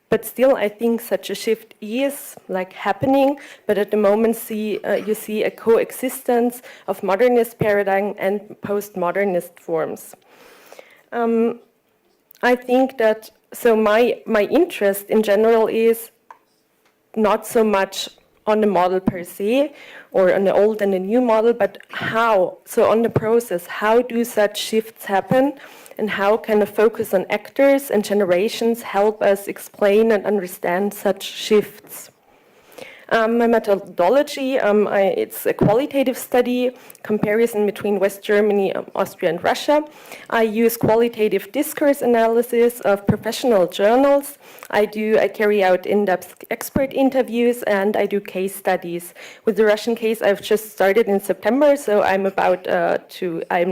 but still I think such a shift is happening, but at the moment you see a coexistence of modernist paradigm and postmodernist forms. I think that, so my interest in general is not so much on the model per se, or on the old and the new model, but how, so on the process, how do such shifts happen, and how can a focus on actors and generations help us explain and understand such shifts? My methodology, it's a qualitative study, comparison between West Germany, Austria, and Russia. I use qualitative discourse analysis of professional journals. I carry out in-depth expert interviews, and I do case studies. With the Russian case, I've just started in September, so I'm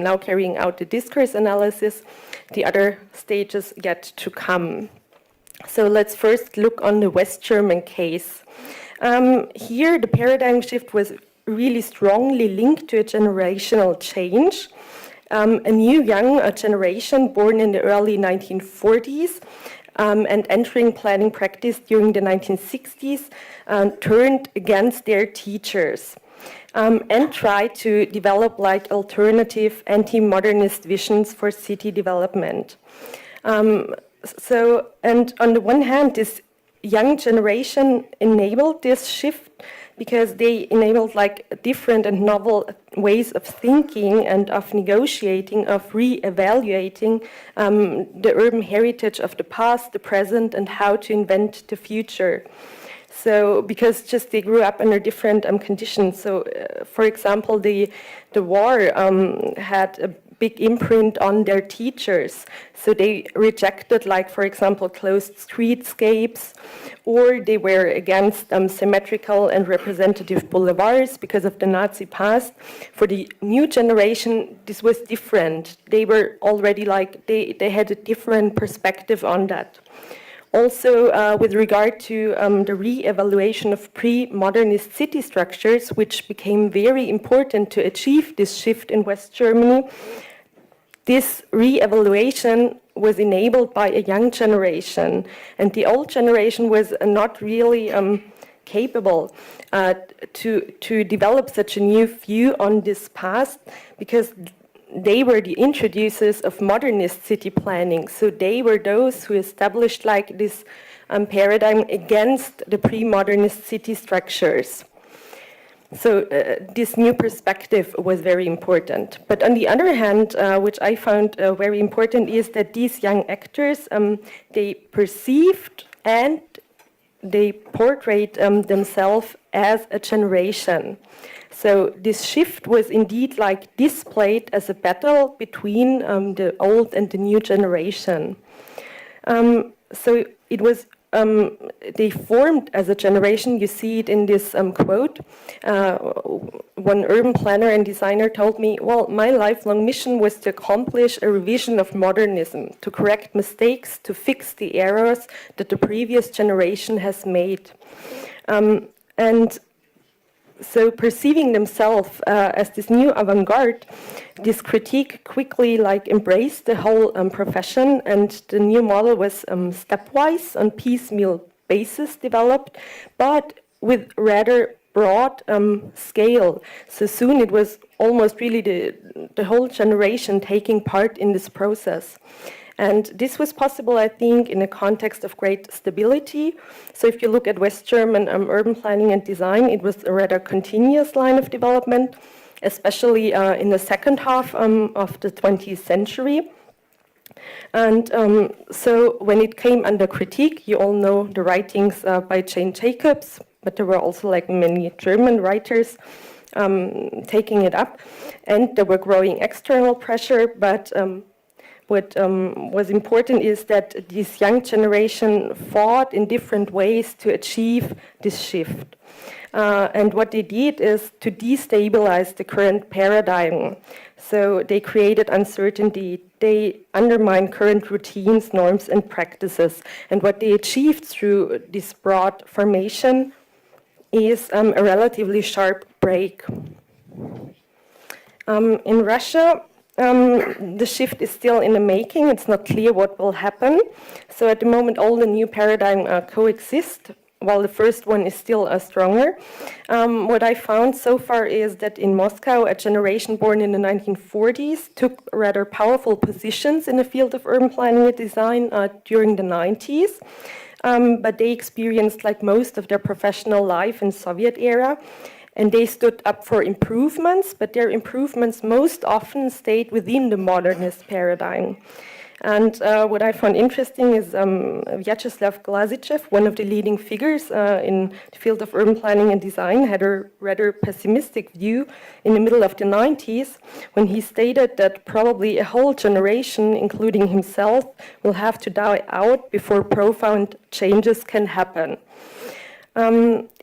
now carrying out the discourse analysis. The other stages yet to come. So let's first look on the West German case. Here, the paradigm shift was really strongly linked to a generational change. A new young generation born in the early 1940s and entering planning practice during the 1960s turned against their teachers and tried to develop alternative anti-modernist visions for city development. And on the one hand, this young generation enabled this shift because they enabled different and novel ways of thinking and of negotiating, of re-evaluating the urban heritage of the past, the present, and how to invent the future. So, because just they grew up under different conditions. So, for example, the war had a big imprint on their teachers. So they rejected, for example, closed streetscapes, or they were against symmetrical and representative boulevards because of the Nazi past. For the new generation, this was different. They were already they had a different perspective on that. Also, with regard to the re-evaluation of pre-modernist city structures, which became very important to achieve this shift in West Germany, this re-evaluation was enabled by a young generation, and the old generation was not really capable to develop such a new view on this past, because they were the introducers of modernist city planning. So they were those who established this paradigm against the pre-modernist city structures. So this new perspective was very important. But on the other hand, which I found very important, is that these young actors, they perceived and they portrayed themselves as a generation. So this shift was indeed displayed as a battle between the old and the new generation. So it was they formed as a generation. You see it in this quote. One urban planner and designer told me, well, my lifelong mission was to accomplish a revision of modernism, to correct mistakes, to fix the errors that the previous generation has made. And so perceiving themselves as this new avant-garde, this critique quickly embraced the whole profession, and the new model was stepwise on piecemeal basis developed, but with rather broad scale. So soon it was almost really the whole generation taking part in this process. And this was possible, I think, in a context of great stability. So if you look at West German urban planning and design, it was a rather continuous line of development, especially in the second half of the 20th century. And so when it came under critique, you all know the writings by Jane Jacobs, but there were also like many German writers taking it up, and there were growing external pressure. But what was important is that this young generation fought in different ways to achieve this shift. And what they did is to destabilize the current paradigm. So they created uncertainty, they undermined current routines, norms, and practices. And what they achieved through this broad formation is a relatively sharp break. In Russia, the shift is still in the making. It's not clear what will happen. So at the moment, all the new paradigm coexist, while the first one is still stronger. What I found so far is that in Moscow, a generation born in the 1940s took rather powerful positions in the field of urban planning and design during the 90s. But they experienced like most of their professional life in Soviet era, and they stood up for improvements, but their improvements most often stayed within the modernist paradigm. And what I found interesting is Vyacheslav Glazichev, one of the leading figures in the field of urban planning and design, had a rather pessimistic view in the middle of the 90s when he stated that probably a whole generation, including himself, will have to die out before profound changes can happen.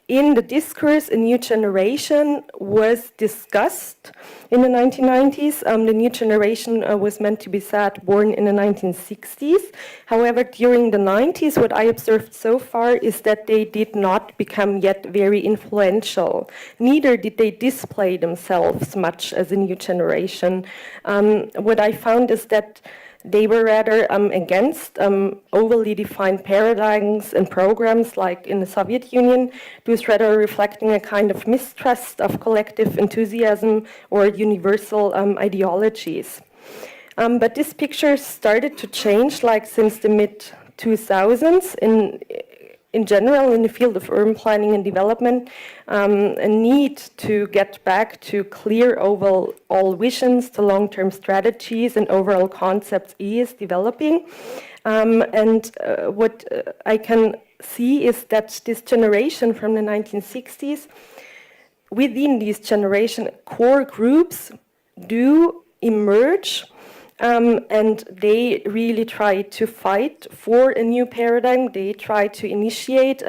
In the discourse, a new generation was discussed in the 1990s. The new generation was meant to be born in the 1960s. However, during the 90s, what I observed so far is that they did not become yet very influential. Neither did they display themselves much as a new generation. What I found is that they were rather against overly defined paradigms and programs like in the Soviet Union. Those rather reflecting a kind of mistrust of collective enthusiasm or universal ideologies. But this picture started to change like since the mid-2000s in general in the field of urban planning and development. A need to get back to clear overall visions, to long-term strategies and overall concepts is developing. What I can see is that this generation from the 1960s, within these generation, core groups do emerge. And they really try to fight for a new paradigm. They try to initiate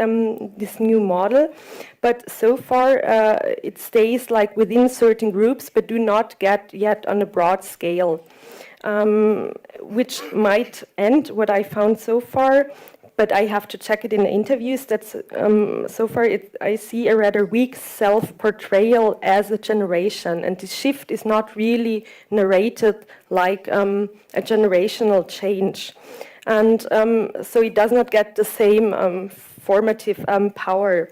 this new model. But so far, it stays like within certain groups, but do not get yet on a broad scale, which might end what I found so far. But I have to check it in the interviews. That's so far I see a rather weak self-portrayal as a generation, and the shift is not really narrated like a generational change, and so it does not get the same formative power,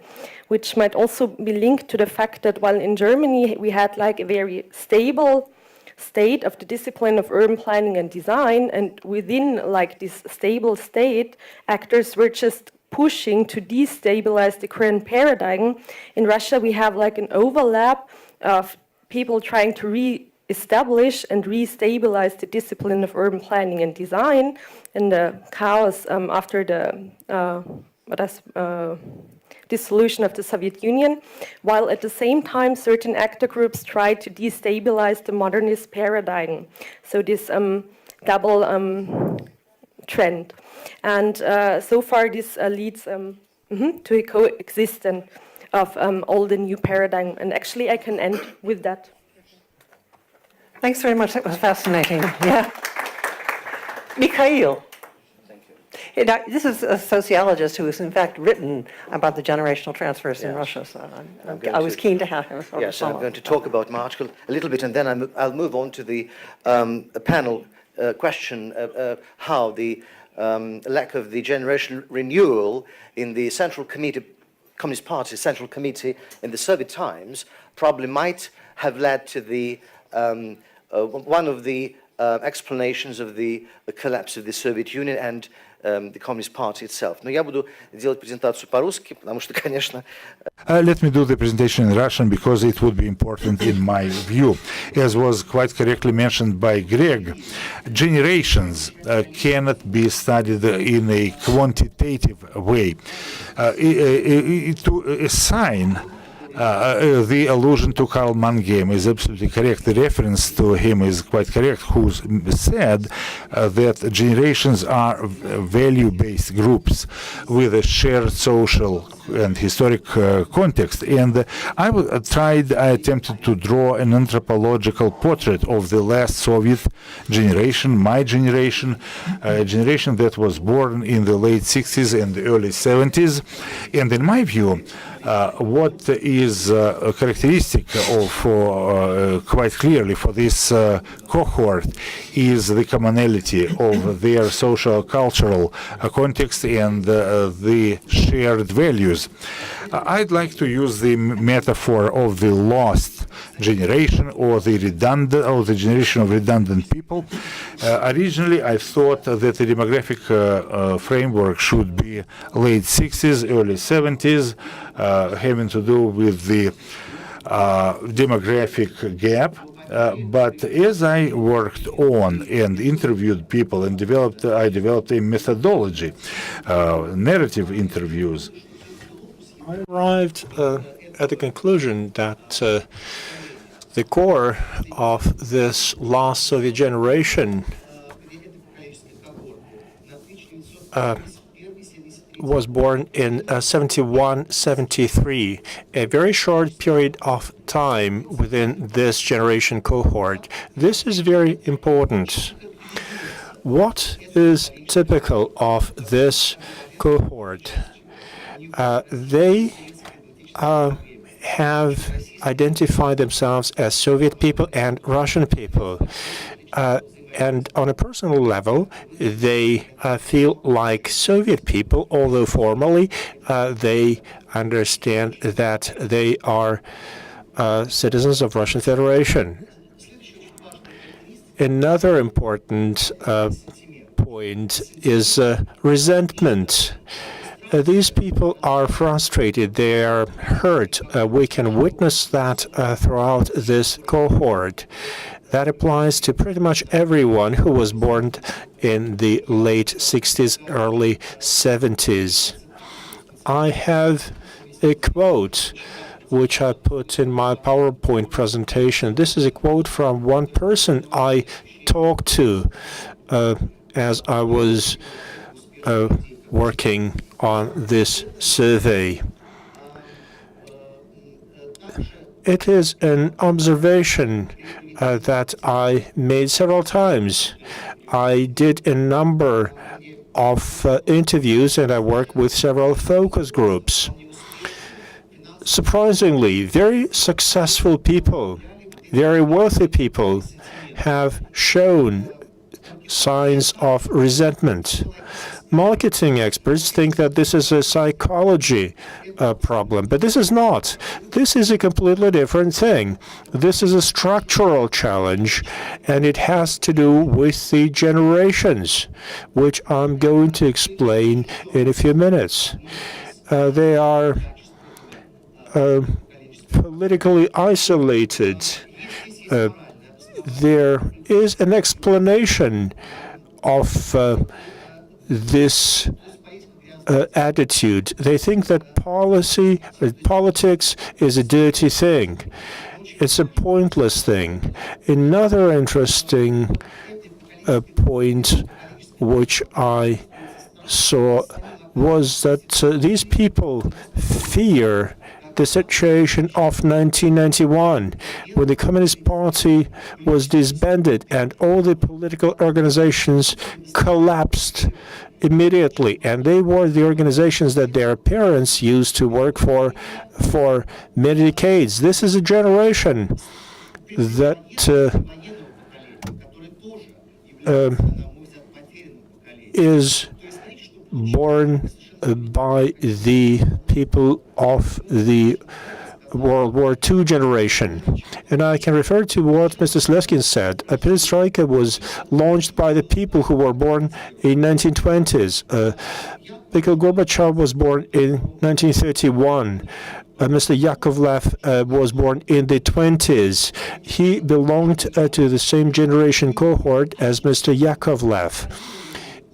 which might also be linked to the fact that while in Germany we had like a very stable state of the discipline of urban planning and design, and within like this stable state, actors were just pushing to destabilize the current paradigm. In Russia, we have like an overlap of people trying to re-establish and re-stabilize the discipline of urban planning and design, and the chaos after the dissolution of the Soviet Union, while at the same time certain actor groups try to destabilize the modernist paradigm. So this double trend. And so far this leads to a coexistence of all the new paradigm. And actually I can end with that. Thanks very much. That was fascinating. Yeah. Mikhail. Now, this is a sociologist who has, in fact, written about the generational transfers in Russia. So I was keen to have him. Yes, I'm going to talk about my article a little bit, and then I'll move on to the panel question how the lack of the generation renewal in the Central Committee, Communist Party's Central Committee in the Soviet times probably might have led to the one of the explanations of the collapse of the Soviet Union and the Communist Party itself. Но я буду делать презентацию по-русски, потому что, конечно, Let me do the presentation in Russian because it would be important in my view. As was quite correctly mentioned by Greg, generations cannot be studied in a quantitative way. To assign the allusion to Karl Mannheim is absolutely correct. The reference to him is quite correct, who said that generations are value-based groups with a shared social and historic context. And I attempted to draw an anthropological portrait of the last Soviet generation, my generation, a generation that was born in the late 60s and the early 70s. And in my view, what is characteristic of quite clearly for this cohort is the commonality of their social cultural context and the shared values. I'd like to use the metaphor of the lost generation or the generation of redundant people. Originally, I thought that the demographic framework should be late 60s, early 70s, having to do with the demographic gap. But as I worked on and interviewed people and I developed a methodology, narrative interviews. I arrived at the conclusion that the core of this lost Soviet generation was born in 71, 73, a very short period of time within this generation cohort. This is very important. What is typical of this cohort? They have identified themselves as Soviet people and Russian people. And on a personal level, they feel like Soviet people, although formally they understand that they are citizens of Russian Federation. Another important point is resentment. These people are frustrated, they are hurt. We can witness that throughout this cohort. That applies to pretty much everyone who was born in the late 60s, early 70s. I have a quote which I put in my PowerPoint presentation. This is a quote from one person I talked to as I was working on this survey. It is an observation that I made several times. I did a number of interviews and I worked with several focus groups. Surprisingly, very successful people, very wealthy people have shown signs of resentment. Marketing experts think that this is a psychology problem, but this is not. This is a completely different thing. This is a structural challenge, and it has to do with the generations, which I'm going to explain in a few minutes. They are politically isolated. There is an explanation of this attitude. They think that politics is a dirty thing. It's a pointless thing. Another interesting point which I saw was that these people fear the situation of 1991, when the Communist Party was disbanded and all the political organizations collapsed immediately, and they were the organizations that their parents used to work for many decades. This is a generation that is born by the people of the World War II generation. And I can refer to what Mr. Slezkine said. A perestroika was launched by the people who were born in 1920s. Mikhail Gorbachev was born in 1931. Mr. Yakovlev was born in the 20s. He belonged to the same generation cohort as Mr. Yakovlev.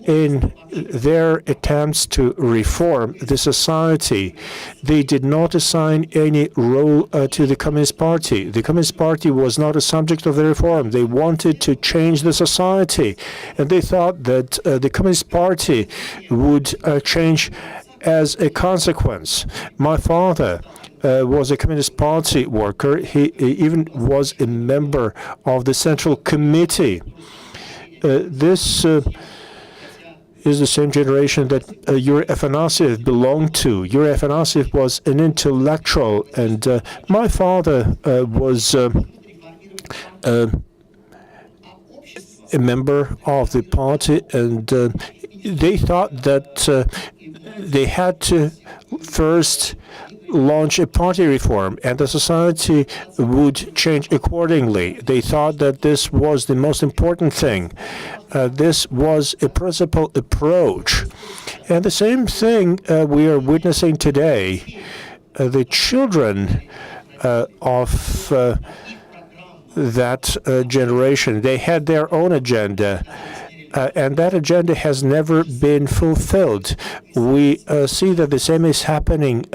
In their attempts to reform the society, they did not assign any role to the Communist Party. The Communist Party was not a subject of the reform. They wanted to change the society, and they thought that the Communist Party would change as a consequence. My father was a Communist Party worker. He even was a member of the Central Committee. This is the same generation that Yuri Afanasyev belonged to. Yuri Afanasyev was an intellectual, and my father was a member of the party, and they thought that they had to first launch a party reform, and the society would change accordingly. They thought that this was the most important thing. This was a principled approach. And the same thing we are witnessing today. The children of that generation, they had their own agenda. And that agenda has never been fulfilled. We see that the same is happening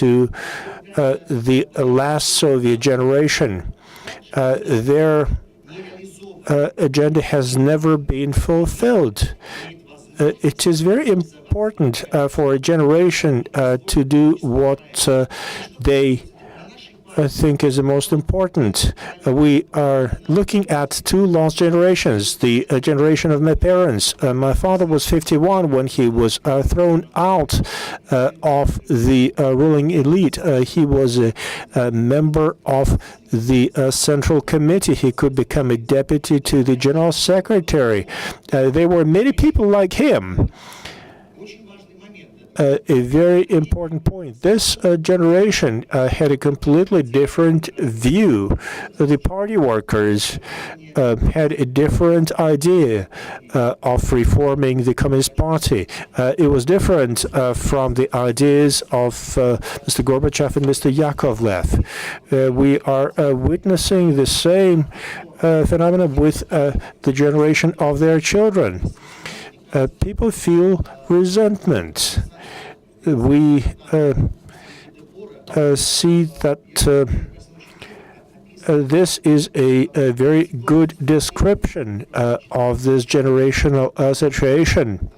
to the last Soviet generation. Their agenda has never been fulfilled. It is very important for a generation to do what they I think is the most important. We are looking at two lost generations. The generation of my parents. My father was 51 when he was thrown out of the ruling elite. He was a member of the Central Committee. He could become a deputy to the General Secretary. There were many people like him. A very important point. This generation had a completely different view. The party workers had a different idea of reforming the Communist Party. It was different from the ideas of Mr. Gorbachev and Mr. Yakovlev. We are witnessing the same phenomenon with the generation of their children. People feel resentment. We see that this is a very good description of this generational situation.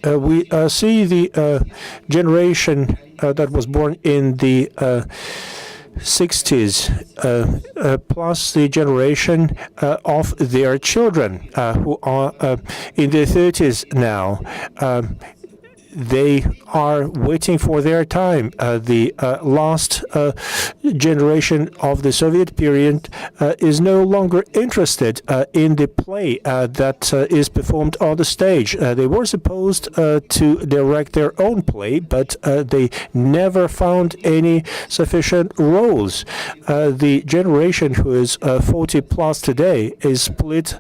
We see the generation that was born in the 60s, plus the generation of their children who are in their 30s now. They are waiting for their time. The last generation of the Soviet period is no longer interested in the play that is performed on the stage. They were supposed to direct their own play, but they never found any sufficient roles. The generation who is 40 plus today is split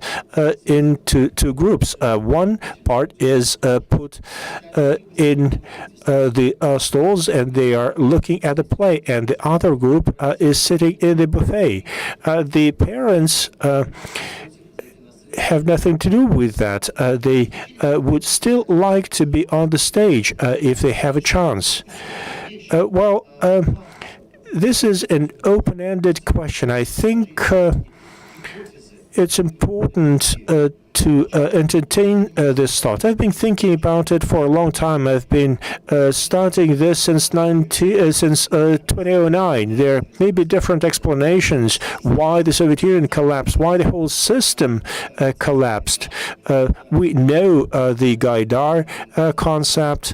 into two groups. One part is put in the stalls, and they are looking at the play, and the other group is sitting in the buffet. The parents have nothing to do with that. They would still like to be on the stage if they have a chance. This is an open-ended question. I think it's important to entertain this thought. I've been thinking about it for a long time. I've been starting this since 2009. There may be different explanations why the Soviet Union collapsed, why the whole system collapsed. We know the Gaidar concept.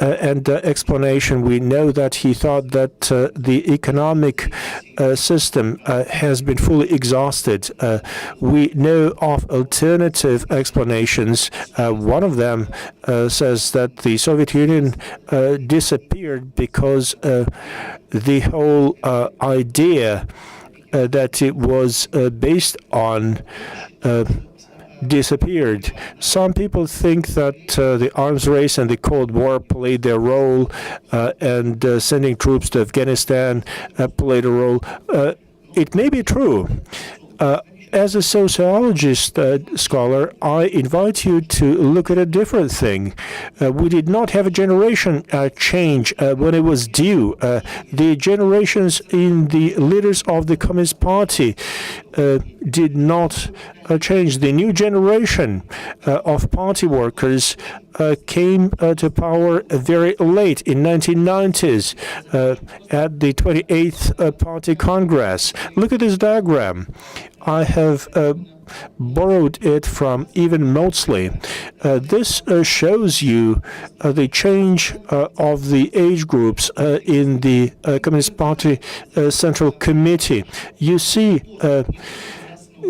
and explanation, we know that he thought that the economic system has been fully exhausted. We know of alternative explanations. One of them says that the Soviet Union disappeared because the whole idea that it was based on disappeared. Some people think that the arms race and the Cold War played their role, and sending troops to Afghanistan played a role. It may be true. As a sociologist scholar, I invite you to look at a different thing. We did not have a generation change when it was due. The generations in the leaders of the Communist Party did not change. The new generation of party workers came to power very late in 1990s at the 28th Party Congress. Look at this diagram. I have borrowed it from Ivan Maudsley. This shows you the change of the age groups in the Communist Party Central Committee. You see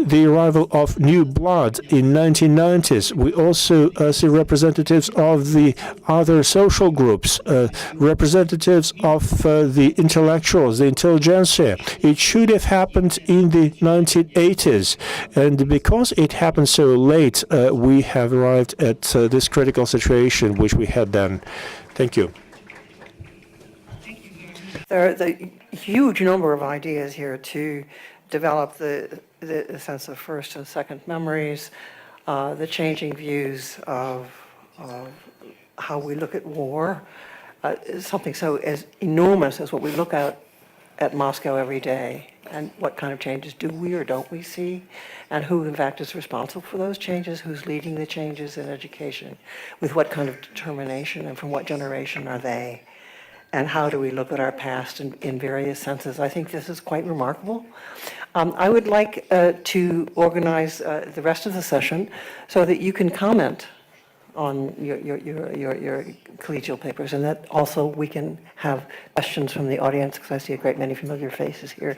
the arrival of new blood in 1990s. We also see representatives of the other social groups, representatives of the intellectuals, the intelligentsia. It should have happened in the 1980s. And because it happened so late, we have arrived at this critical situation which we had then. Thank you. There are a huge number of ideas here to develop the sense of first and second memories, the changing views of how we look at war, something so as enormous as what we look at Moscow every day, and what kind of changes do we or don't we see, and who in fact is responsible for those changes, who's leading the changes in education, with what kind of determination, and from what generation are they, and how do we look at our past in various senses. I think this is quite remarkable. I would like to organize the rest of the session so that you can comment on your collegial papers, and that also we can have questions from the audience, because I see a great many familiar faces here.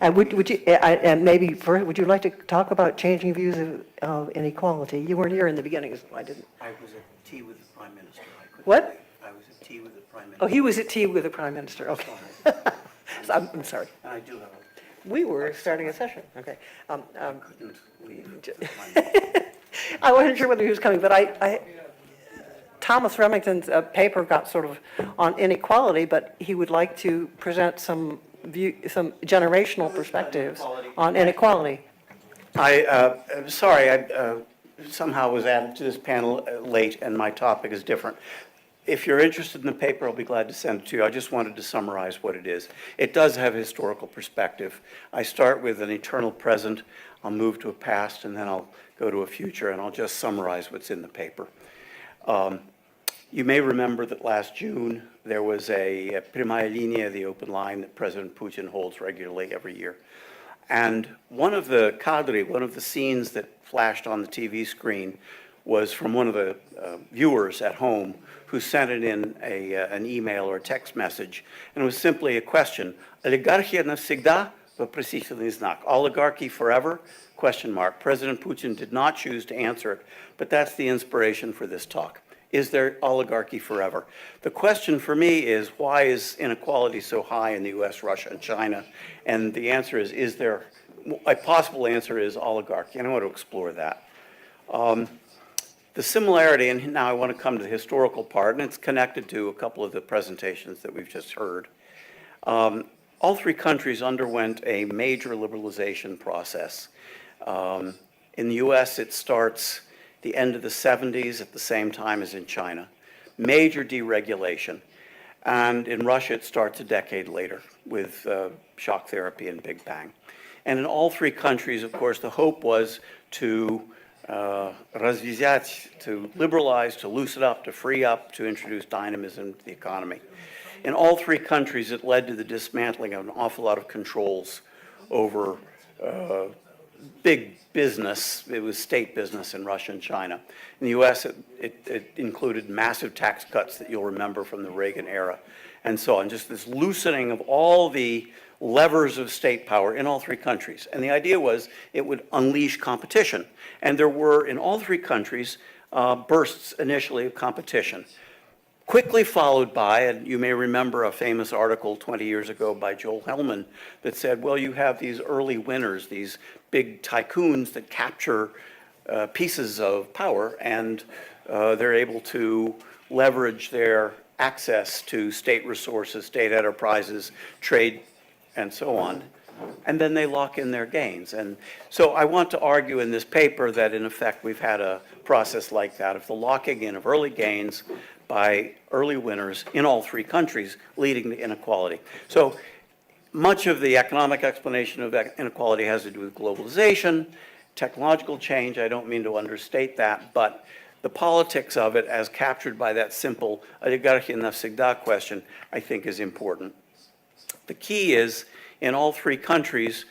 And would you, and maybe first, would you like to talk about changing views of inequality? You weren't here in the beginning, so I didn't. I was at tea with the Prime Minister. What? I was at tea with the Prime Minister. Oh, he was at tea with the Prime Minister, okay. So I'm sorry. And I do have a... We were starting a session, okay. couldn't leave the Prime Minister. I wasn't sure whether he was coming, but Thomas Remington's paper got sort of on inequality, but he would like to present some generational perspectives on inequality. I'm sorry, I somehow was added to this panel late, and my topic is different. If you're interested in the paper, I'll be glad to send it to you. I just wanted to summarize what it is. It does have a historical perspective. I start with an eternal present, I'll move to a past, and then I'll go to a future, and I'll just summarize what's in the paper. You may remember that last June, there was a Primaya Linia, the open line that President Putin holds regularly every year. And one of the cadre, one of the scenes that flashed on the TV screen was from one of the viewers at home who sent it in an email or a text message, and it was simply a question, "Oligarchia навсегда?" Вопросительный знак. Oligarchy forever? Question mark. President Putin did not choose to answer it, but that's the inspiration for this talk. Is there oligarchy forever? The question for me is, why is inequality so high in the US, Russia, and China? And the answer is there, a possible answer is oligarchy, and I want to explore that. The similarity, and now I want to come to the historical part, and it's connected to a couple of the presentations that we've just heard. All three countries underwent a major liberalization process. In the US, it starts the end of the 70s at the same time as in China. Major deregulation. And in Russia, it starts a decade later with shock therapy and Big Bang. And in all three countries, of course, the hope was to развязать, to liberalize, to loosen up, to free up, to introduce dynamism to the economy. In all three countries, it led to the dismantling of an awful lot of controls over big business. It was state business in Russia and China. In the US, it included massive tax cuts that you'll remember from the Reagan era and so on. Just this loosening of all the levers of state power in all three countries. And the idea was it would unleash competition. And there were, in all three countries, bursts initially of competition. Quickly followed by, and you may remember a famous article 20 years ago by Joel Hellman that said, well, you have these early winners, these big tycoons that capture pieces of power, and they're able to leverage their access to state resources, state enterprises, trade, and so on, and then they lock in their gains. And so I want to argue in this paper that, in effect, we've had a process like that of the locking in of early gains by early winners in all three countries, leading to inequality. So much of the economic explanation of inequality has to do with globalization, technological change. I don't mean to understate that, but the politics of it, as captured by that simple oligarchia навсегда question, I think is important. The key is, in all three countries,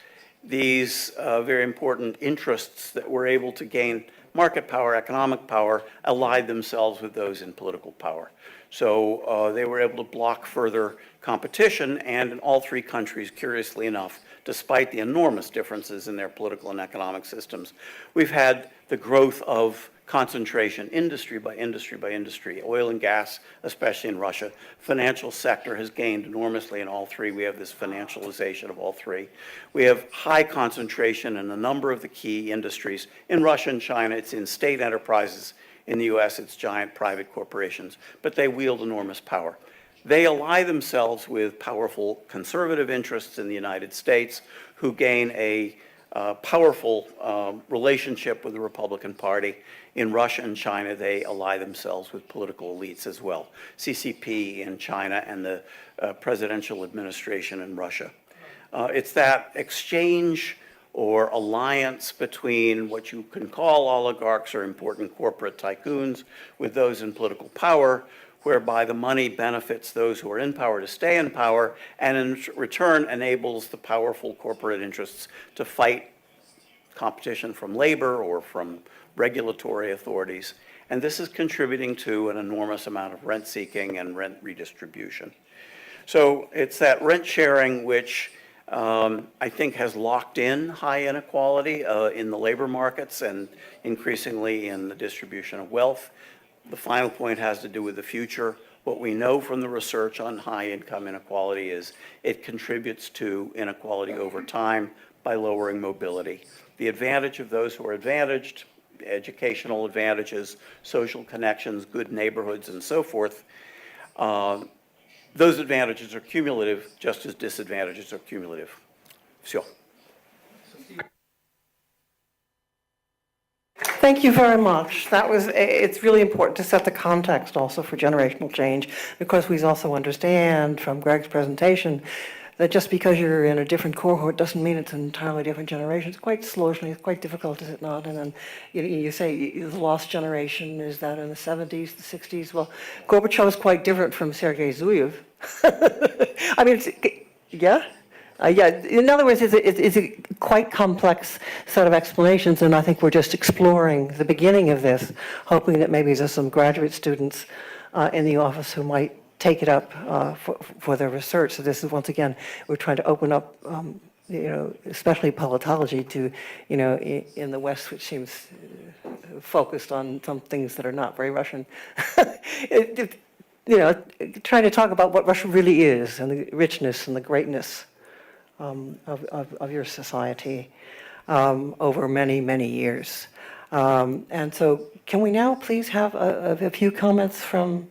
these very important interests that were able to gain market power, economic power, allied themselves with those in political power. So they were able to block further competition, and in all three countries, curiously enough, despite the enormous differences in their political and economic systems, we've had the growth of concentration, industry by industry by industry, oil and gas, especially in Russia. Financial sector has gained enormously in all three. We have this financialization of all three. We have high concentration in a number of the key industries. In Russia and China, it's in state enterprises. In the US, it's giant private corporations, but they wield enormous power. They ally themselves with powerful conservative interests in the United States who gain a powerful relationship with the Republican Party. In Russia and China, they ally themselves with political elites as well. CCP in China and the presidential administration in Russia. It's that exchange or alliance between what you can call oligarchs or important corporate tycoons with those in political power, whereby the money benefits those who are in power to stay in power, and in return enables the powerful corporate interests to fight competition from labor or from regulatory authorities. And this is contributing to an enormous amount of rent seeking and rent redistribution. So it's that rent sharing which I think has locked in high inequality in the labor markets and increasingly in the distribution of wealth. The final point has to do with the future. What we know from the research on high income inequality is it contributes to inequality over time by lowering mobility. The advantage of those who are advantaged, educational advantages, social connections, good neighborhoods, and so forth, those advantages are cumulative, just as disadvantages are cumulative. Sure. Thank you very much. It's really important to set the context also for generational change, because we also understand from Greg's presentation that just because you're in a different cohort doesn't mean it's an entirely different generation. It's quite slowly, it's quite difficult, is it not? And then you say the lost generation, is that in the 70s, the 60s? Well, Gorbachev is quite different from Sergei Zuyev. I mean, yeah? Yeah, in other words, it's a quite complex set of explanations, and I think we're just exploring the beginning of this, hoping that maybe there's some graduate students in the office who might take it up for their research. So this is, once again, we're trying to open up, especially politology to, in the West, which seems focused on some things that are not very Russian. Trying to talk about what Russia really is and the richness and the greatness of your society over many, many years. And so can we now please have a few comments from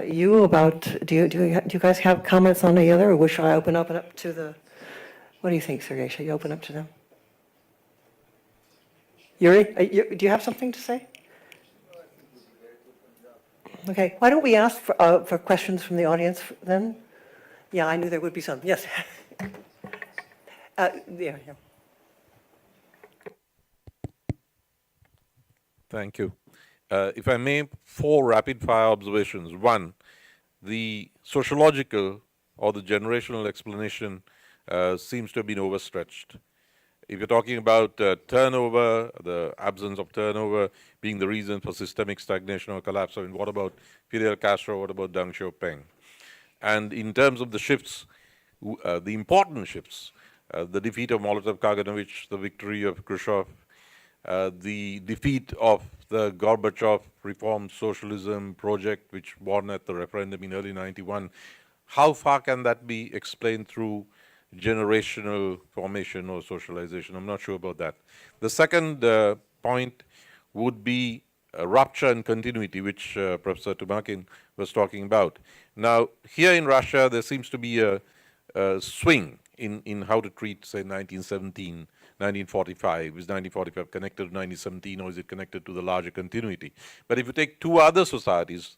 you about, do you guys have comments on the other, or should I open up to the, what do you think, Sergey? Should you open up to them? Yuri, do you have something to say? Okay, why don't we ask for questions from the audience then? Yeah, I knew there would be some. Yes. Yeah. Thank you. If I may, 4 rapid-fire observations. 1, the sociological or the generational explanation seems to have been overstretched. If you're talking about turnover, the absence of turnover being the reason for systemic stagnation or collapse, I mean, what about Fidel Castro? What about Deng Xiaoping? And in terms of the shifts, the important shifts, the defeat of Molotov-Kaganovich, the victory of Khrushchev, the defeat of the Gorbachev reform socialism project, which won at the referendum in early '91, how far can that be explained through generational formation or socialization? I'm not sure about that. The second point would be rupture and continuity, which Professor Tumakin was talking about. Now, here in Russia, there seems to be a swing in how to treat, say, 1917, 1945. Is 1945 connected to 1917, or is it connected to the larger continuity? But if you take two other societies,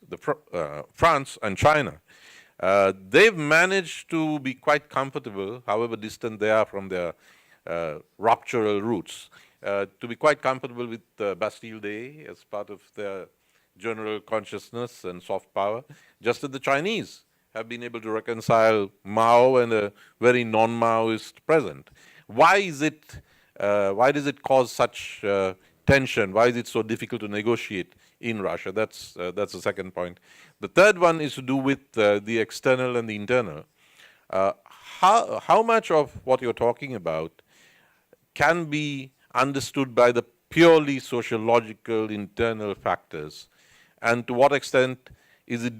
France and China, they've managed to be quite comfortable, however distant they are from their ruptural roots, to be quite comfortable with Bastille Day as part of their general consciousness and soft power, just as the Chinese have been able to reconcile Mao and a very non-Maoist present. Why is it? Why does it cause such tension? Why is it so difficult to negotiate in Russia? That's the second point. The third one is to do with the external and the internal. How much of what you're talking about can be understood by the purely sociological internal factors, and to what extent is it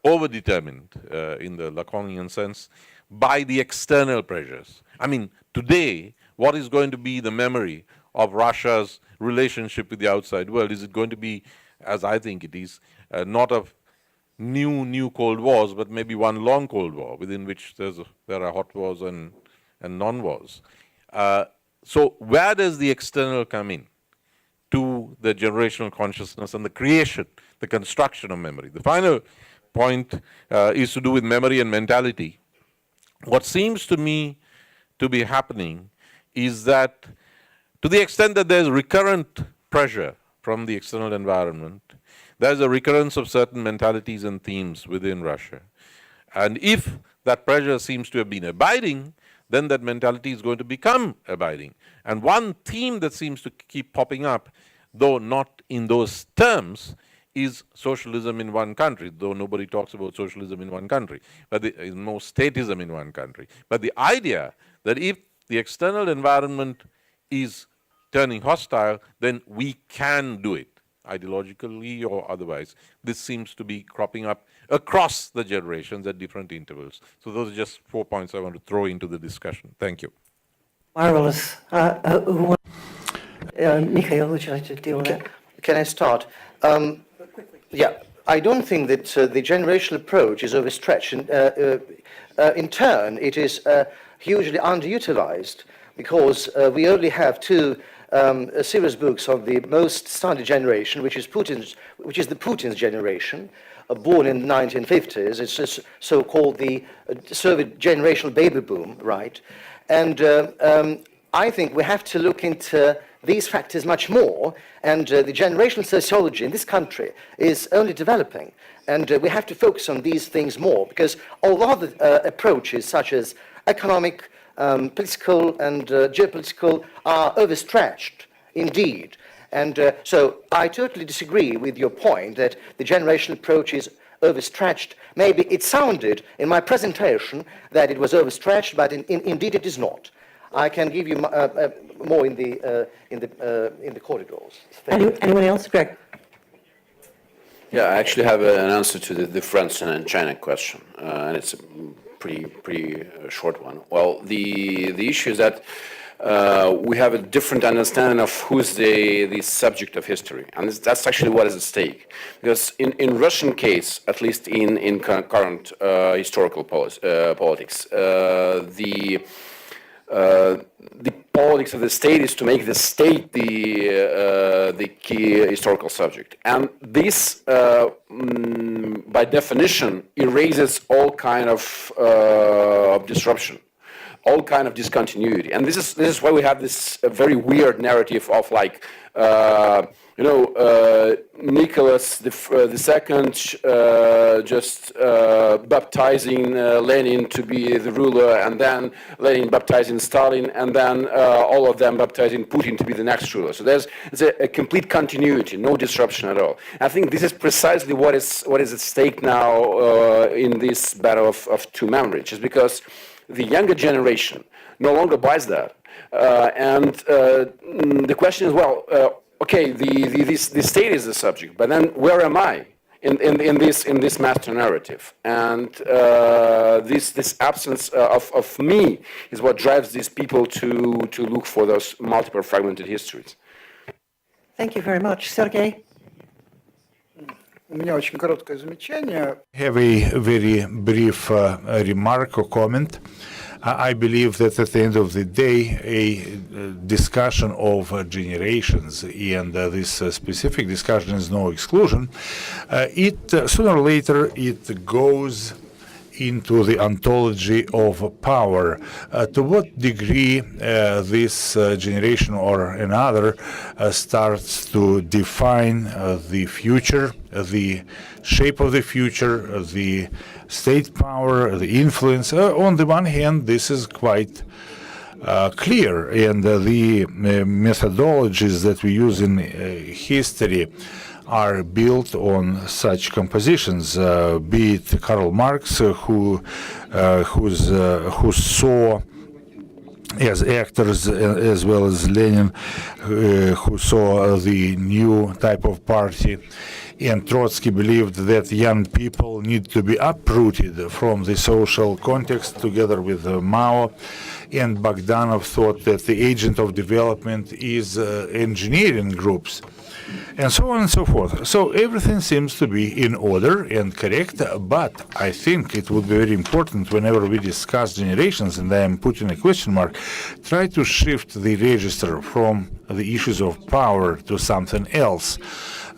overdetermined in the Lacanian sense by the external pressures? I mean, today, what is going to be the memory of Russia's relationship with the outside world? Is it going to be, as I think it is, not of new Cold Wars, but maybe one long Cold War within which there are hot wars and non-wars? So where does the external come in to the generational consciousness and the creation, the construction of memory? The final point is to do with memory and mentality. What seems to me to be happening is that to the extent that there's recurrent pressure from the external environment, there's a recurrence of certain mentalities and themes within Russia. And if that pressure seems to have been abiding, then that mentality is going to become abiding. And one theme that seems to keep popping up, though not in those terms, is socialism in one country, though nobody talks about socialism in one country, but no statism in one country. But the idea that if the external environment is turning hostile, then we can do it, ideologically or otherwise. This seems to be cropping up across the generations at different intervals. So those are just 4 points I want to throw into the discussion. Thank you. Marvelous. Mikhail, would you like to deal with that? Can I start? Yeah, I don't think that the generational approach is overstretched. In turn, it is hugely underutilized because we only have two serious books of the most studied generation, which is the Putin's generation, born in the 1950s. It's just so-called the Soviet generational baby boom, right? And I think we have to look into these factors much more, and the generational sociology in this country is only developing, and we have to focus on these things more, because all other approaches such as economic, political and geopolitical are overstretched indeed. And so I totally disagree with your point that the generational approach is overstretched. Maybe it sounded in my presentation that it was overstretched, but indeed it is not. I can give you more in the corridors. Anyone else? Greg? Yeah, I actually have an answer to the France and China question, and it's a pretty short one. Well, the issue is that we have a different understanding of who's the subject of history, and that's actually what is at stake. Because in Russian case, at least in current historical politics, the politics of the state is to make the state the key historical subject, and this, by definition, erases all kind of disruption, all kind of discontinuity, and this is why we have this very weird narrative of like Nicholas the Second just baptizing Lenin to be the ruler, and then Lenin baptizing Stalin, and then all of them baptizing Putin to be the next ruler. So there's a complete continuity, no disruption at all. I think this is precisely what is at stake now in this battle of two memory, just because the younger generation no longer buys that. And the question is, well, okay, the state is the subject, but then where am I in this master narrative? And this absence of me is what drives these people to look for those multiple fragmented histories. Thank you very much. Sergey? У меня очень короткое замечание. Have a very brief remark or comment. I believe that at the end of the day, a discussion of generations, and this specific discussion is no exclusion, sooner or later it goes into the ontology of power. To what degree this generation or another starts to define the future, the shape of the future, the state power, the influence. On the one hand, this is quite clear, and the methodologies that we use in history are built on such compositions, be it Karl Marx, who saw as actors, as well as Lenin, who saw the new type of party, and Trotsky believed that young people need to be uprooted from the social context together with Mao, and Bogdanov thought that the agent of development is engineering groups, and so on and so forth. So everything seems to be in order and correct, but I think it would be very important whenever we discuss generations, and I am putting a question mark, try to shift the register from the issues of power to something else.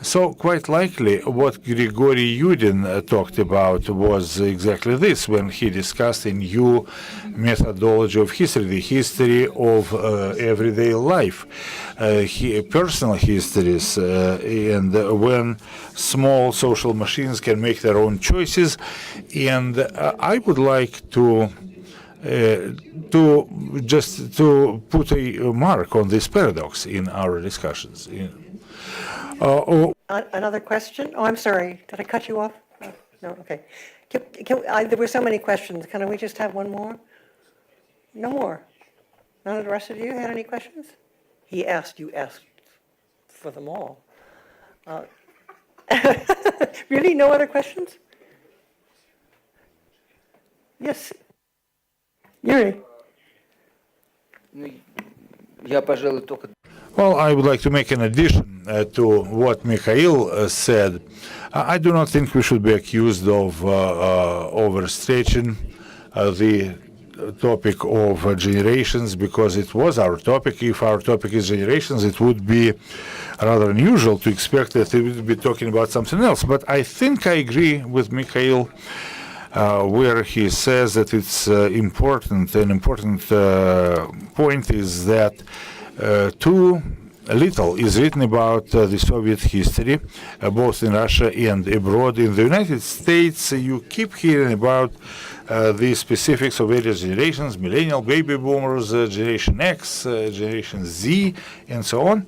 So quite likely what Grigory Yudin talked about was exactly this when he discussed a new methodology of history, the history of everyday life, personal histories, and when small social machines can make their own choices. And I would like to put a mark on this paradox in our discussions. Another question? Oh, I'm sorry. Did I cut you off? No, okay. There were so many questions. Can we just have one more? No more. None of the rest of you had any questions? You asked for them all. Really? No other questions? Yes. Yuri. Well, I would like to make an addition to what Mikhail said. I do not think we should be accused of overstretching the topic of generations, because it was our topic. If our topic is generations, it would be rather unusual to expect that we would be talking about something else. But I think I agree with Mikhail where he says that it's important. An important point is that too little is written about the Soviet history, both in Russia and abroad. In the United States, you keep hearing about the specifics of various generations, millennial, baby boomers, Generation X, Generation Z, and so on.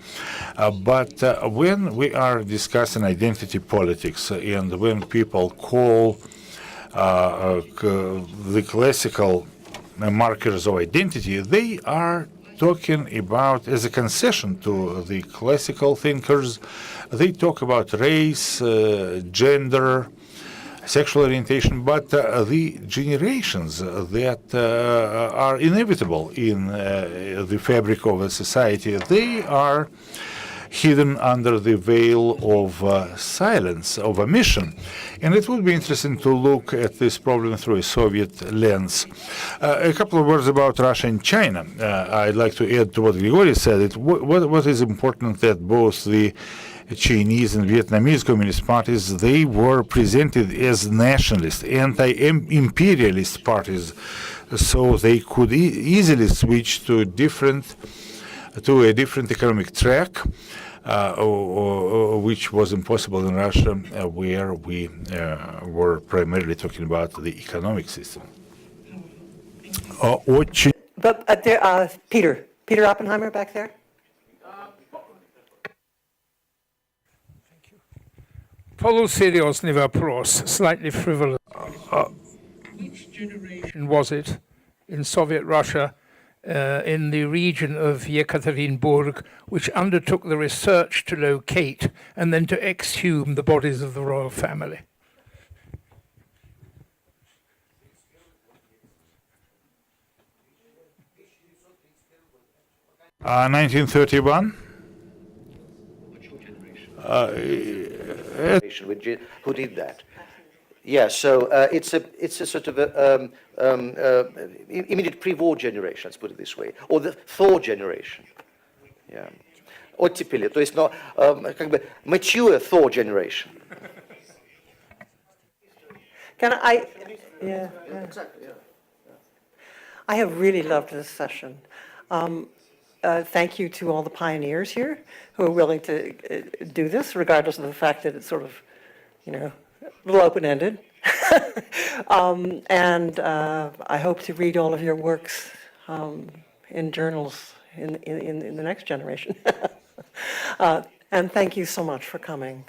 But when we are discussing identity politics, and when people call the classical markers of identity, they are talking about, as a concession to the classical thinkers, they talk about race, gender, sexual orientation, but the generations that are inevitable in the fabric of a society, they are hidden under the veil of silence, of omission. And it would be interesting to look at this problem through a Soviet lens. A couple of words about Russia and China. I'd like to add to what Grigory said. What is important that both the Chinese and Vietnamese communist parties, they were presented as nationalist, anti-imperialist parties, so they could easily switch to a different economic track. which was impossible in Russia, where we were primarily talking about the economic system. Очень But Peter Oppenheimer back there? Полусерьезный вопрос, slightly frivolous. Which generation was it in Soviet Russia, in the region of Yekaterinburg, which undertook the research to locate and then to exhume the bodies of the royal family? Uh, 1931. Who did that? Yeah, so it's a sort of immediate pre-war generation, let's put it this way, or the Thaw generation. Yeah. Оттепели, то есть, как бы mature Thaw generation. Yeah. I have really loved this session. Thank you to all the pioneers here who are willing to do this, regardless of the fact that it's sort of, a little open-ended. And I hope to read all of your works in journals in the next generation. And thank you so much for coming.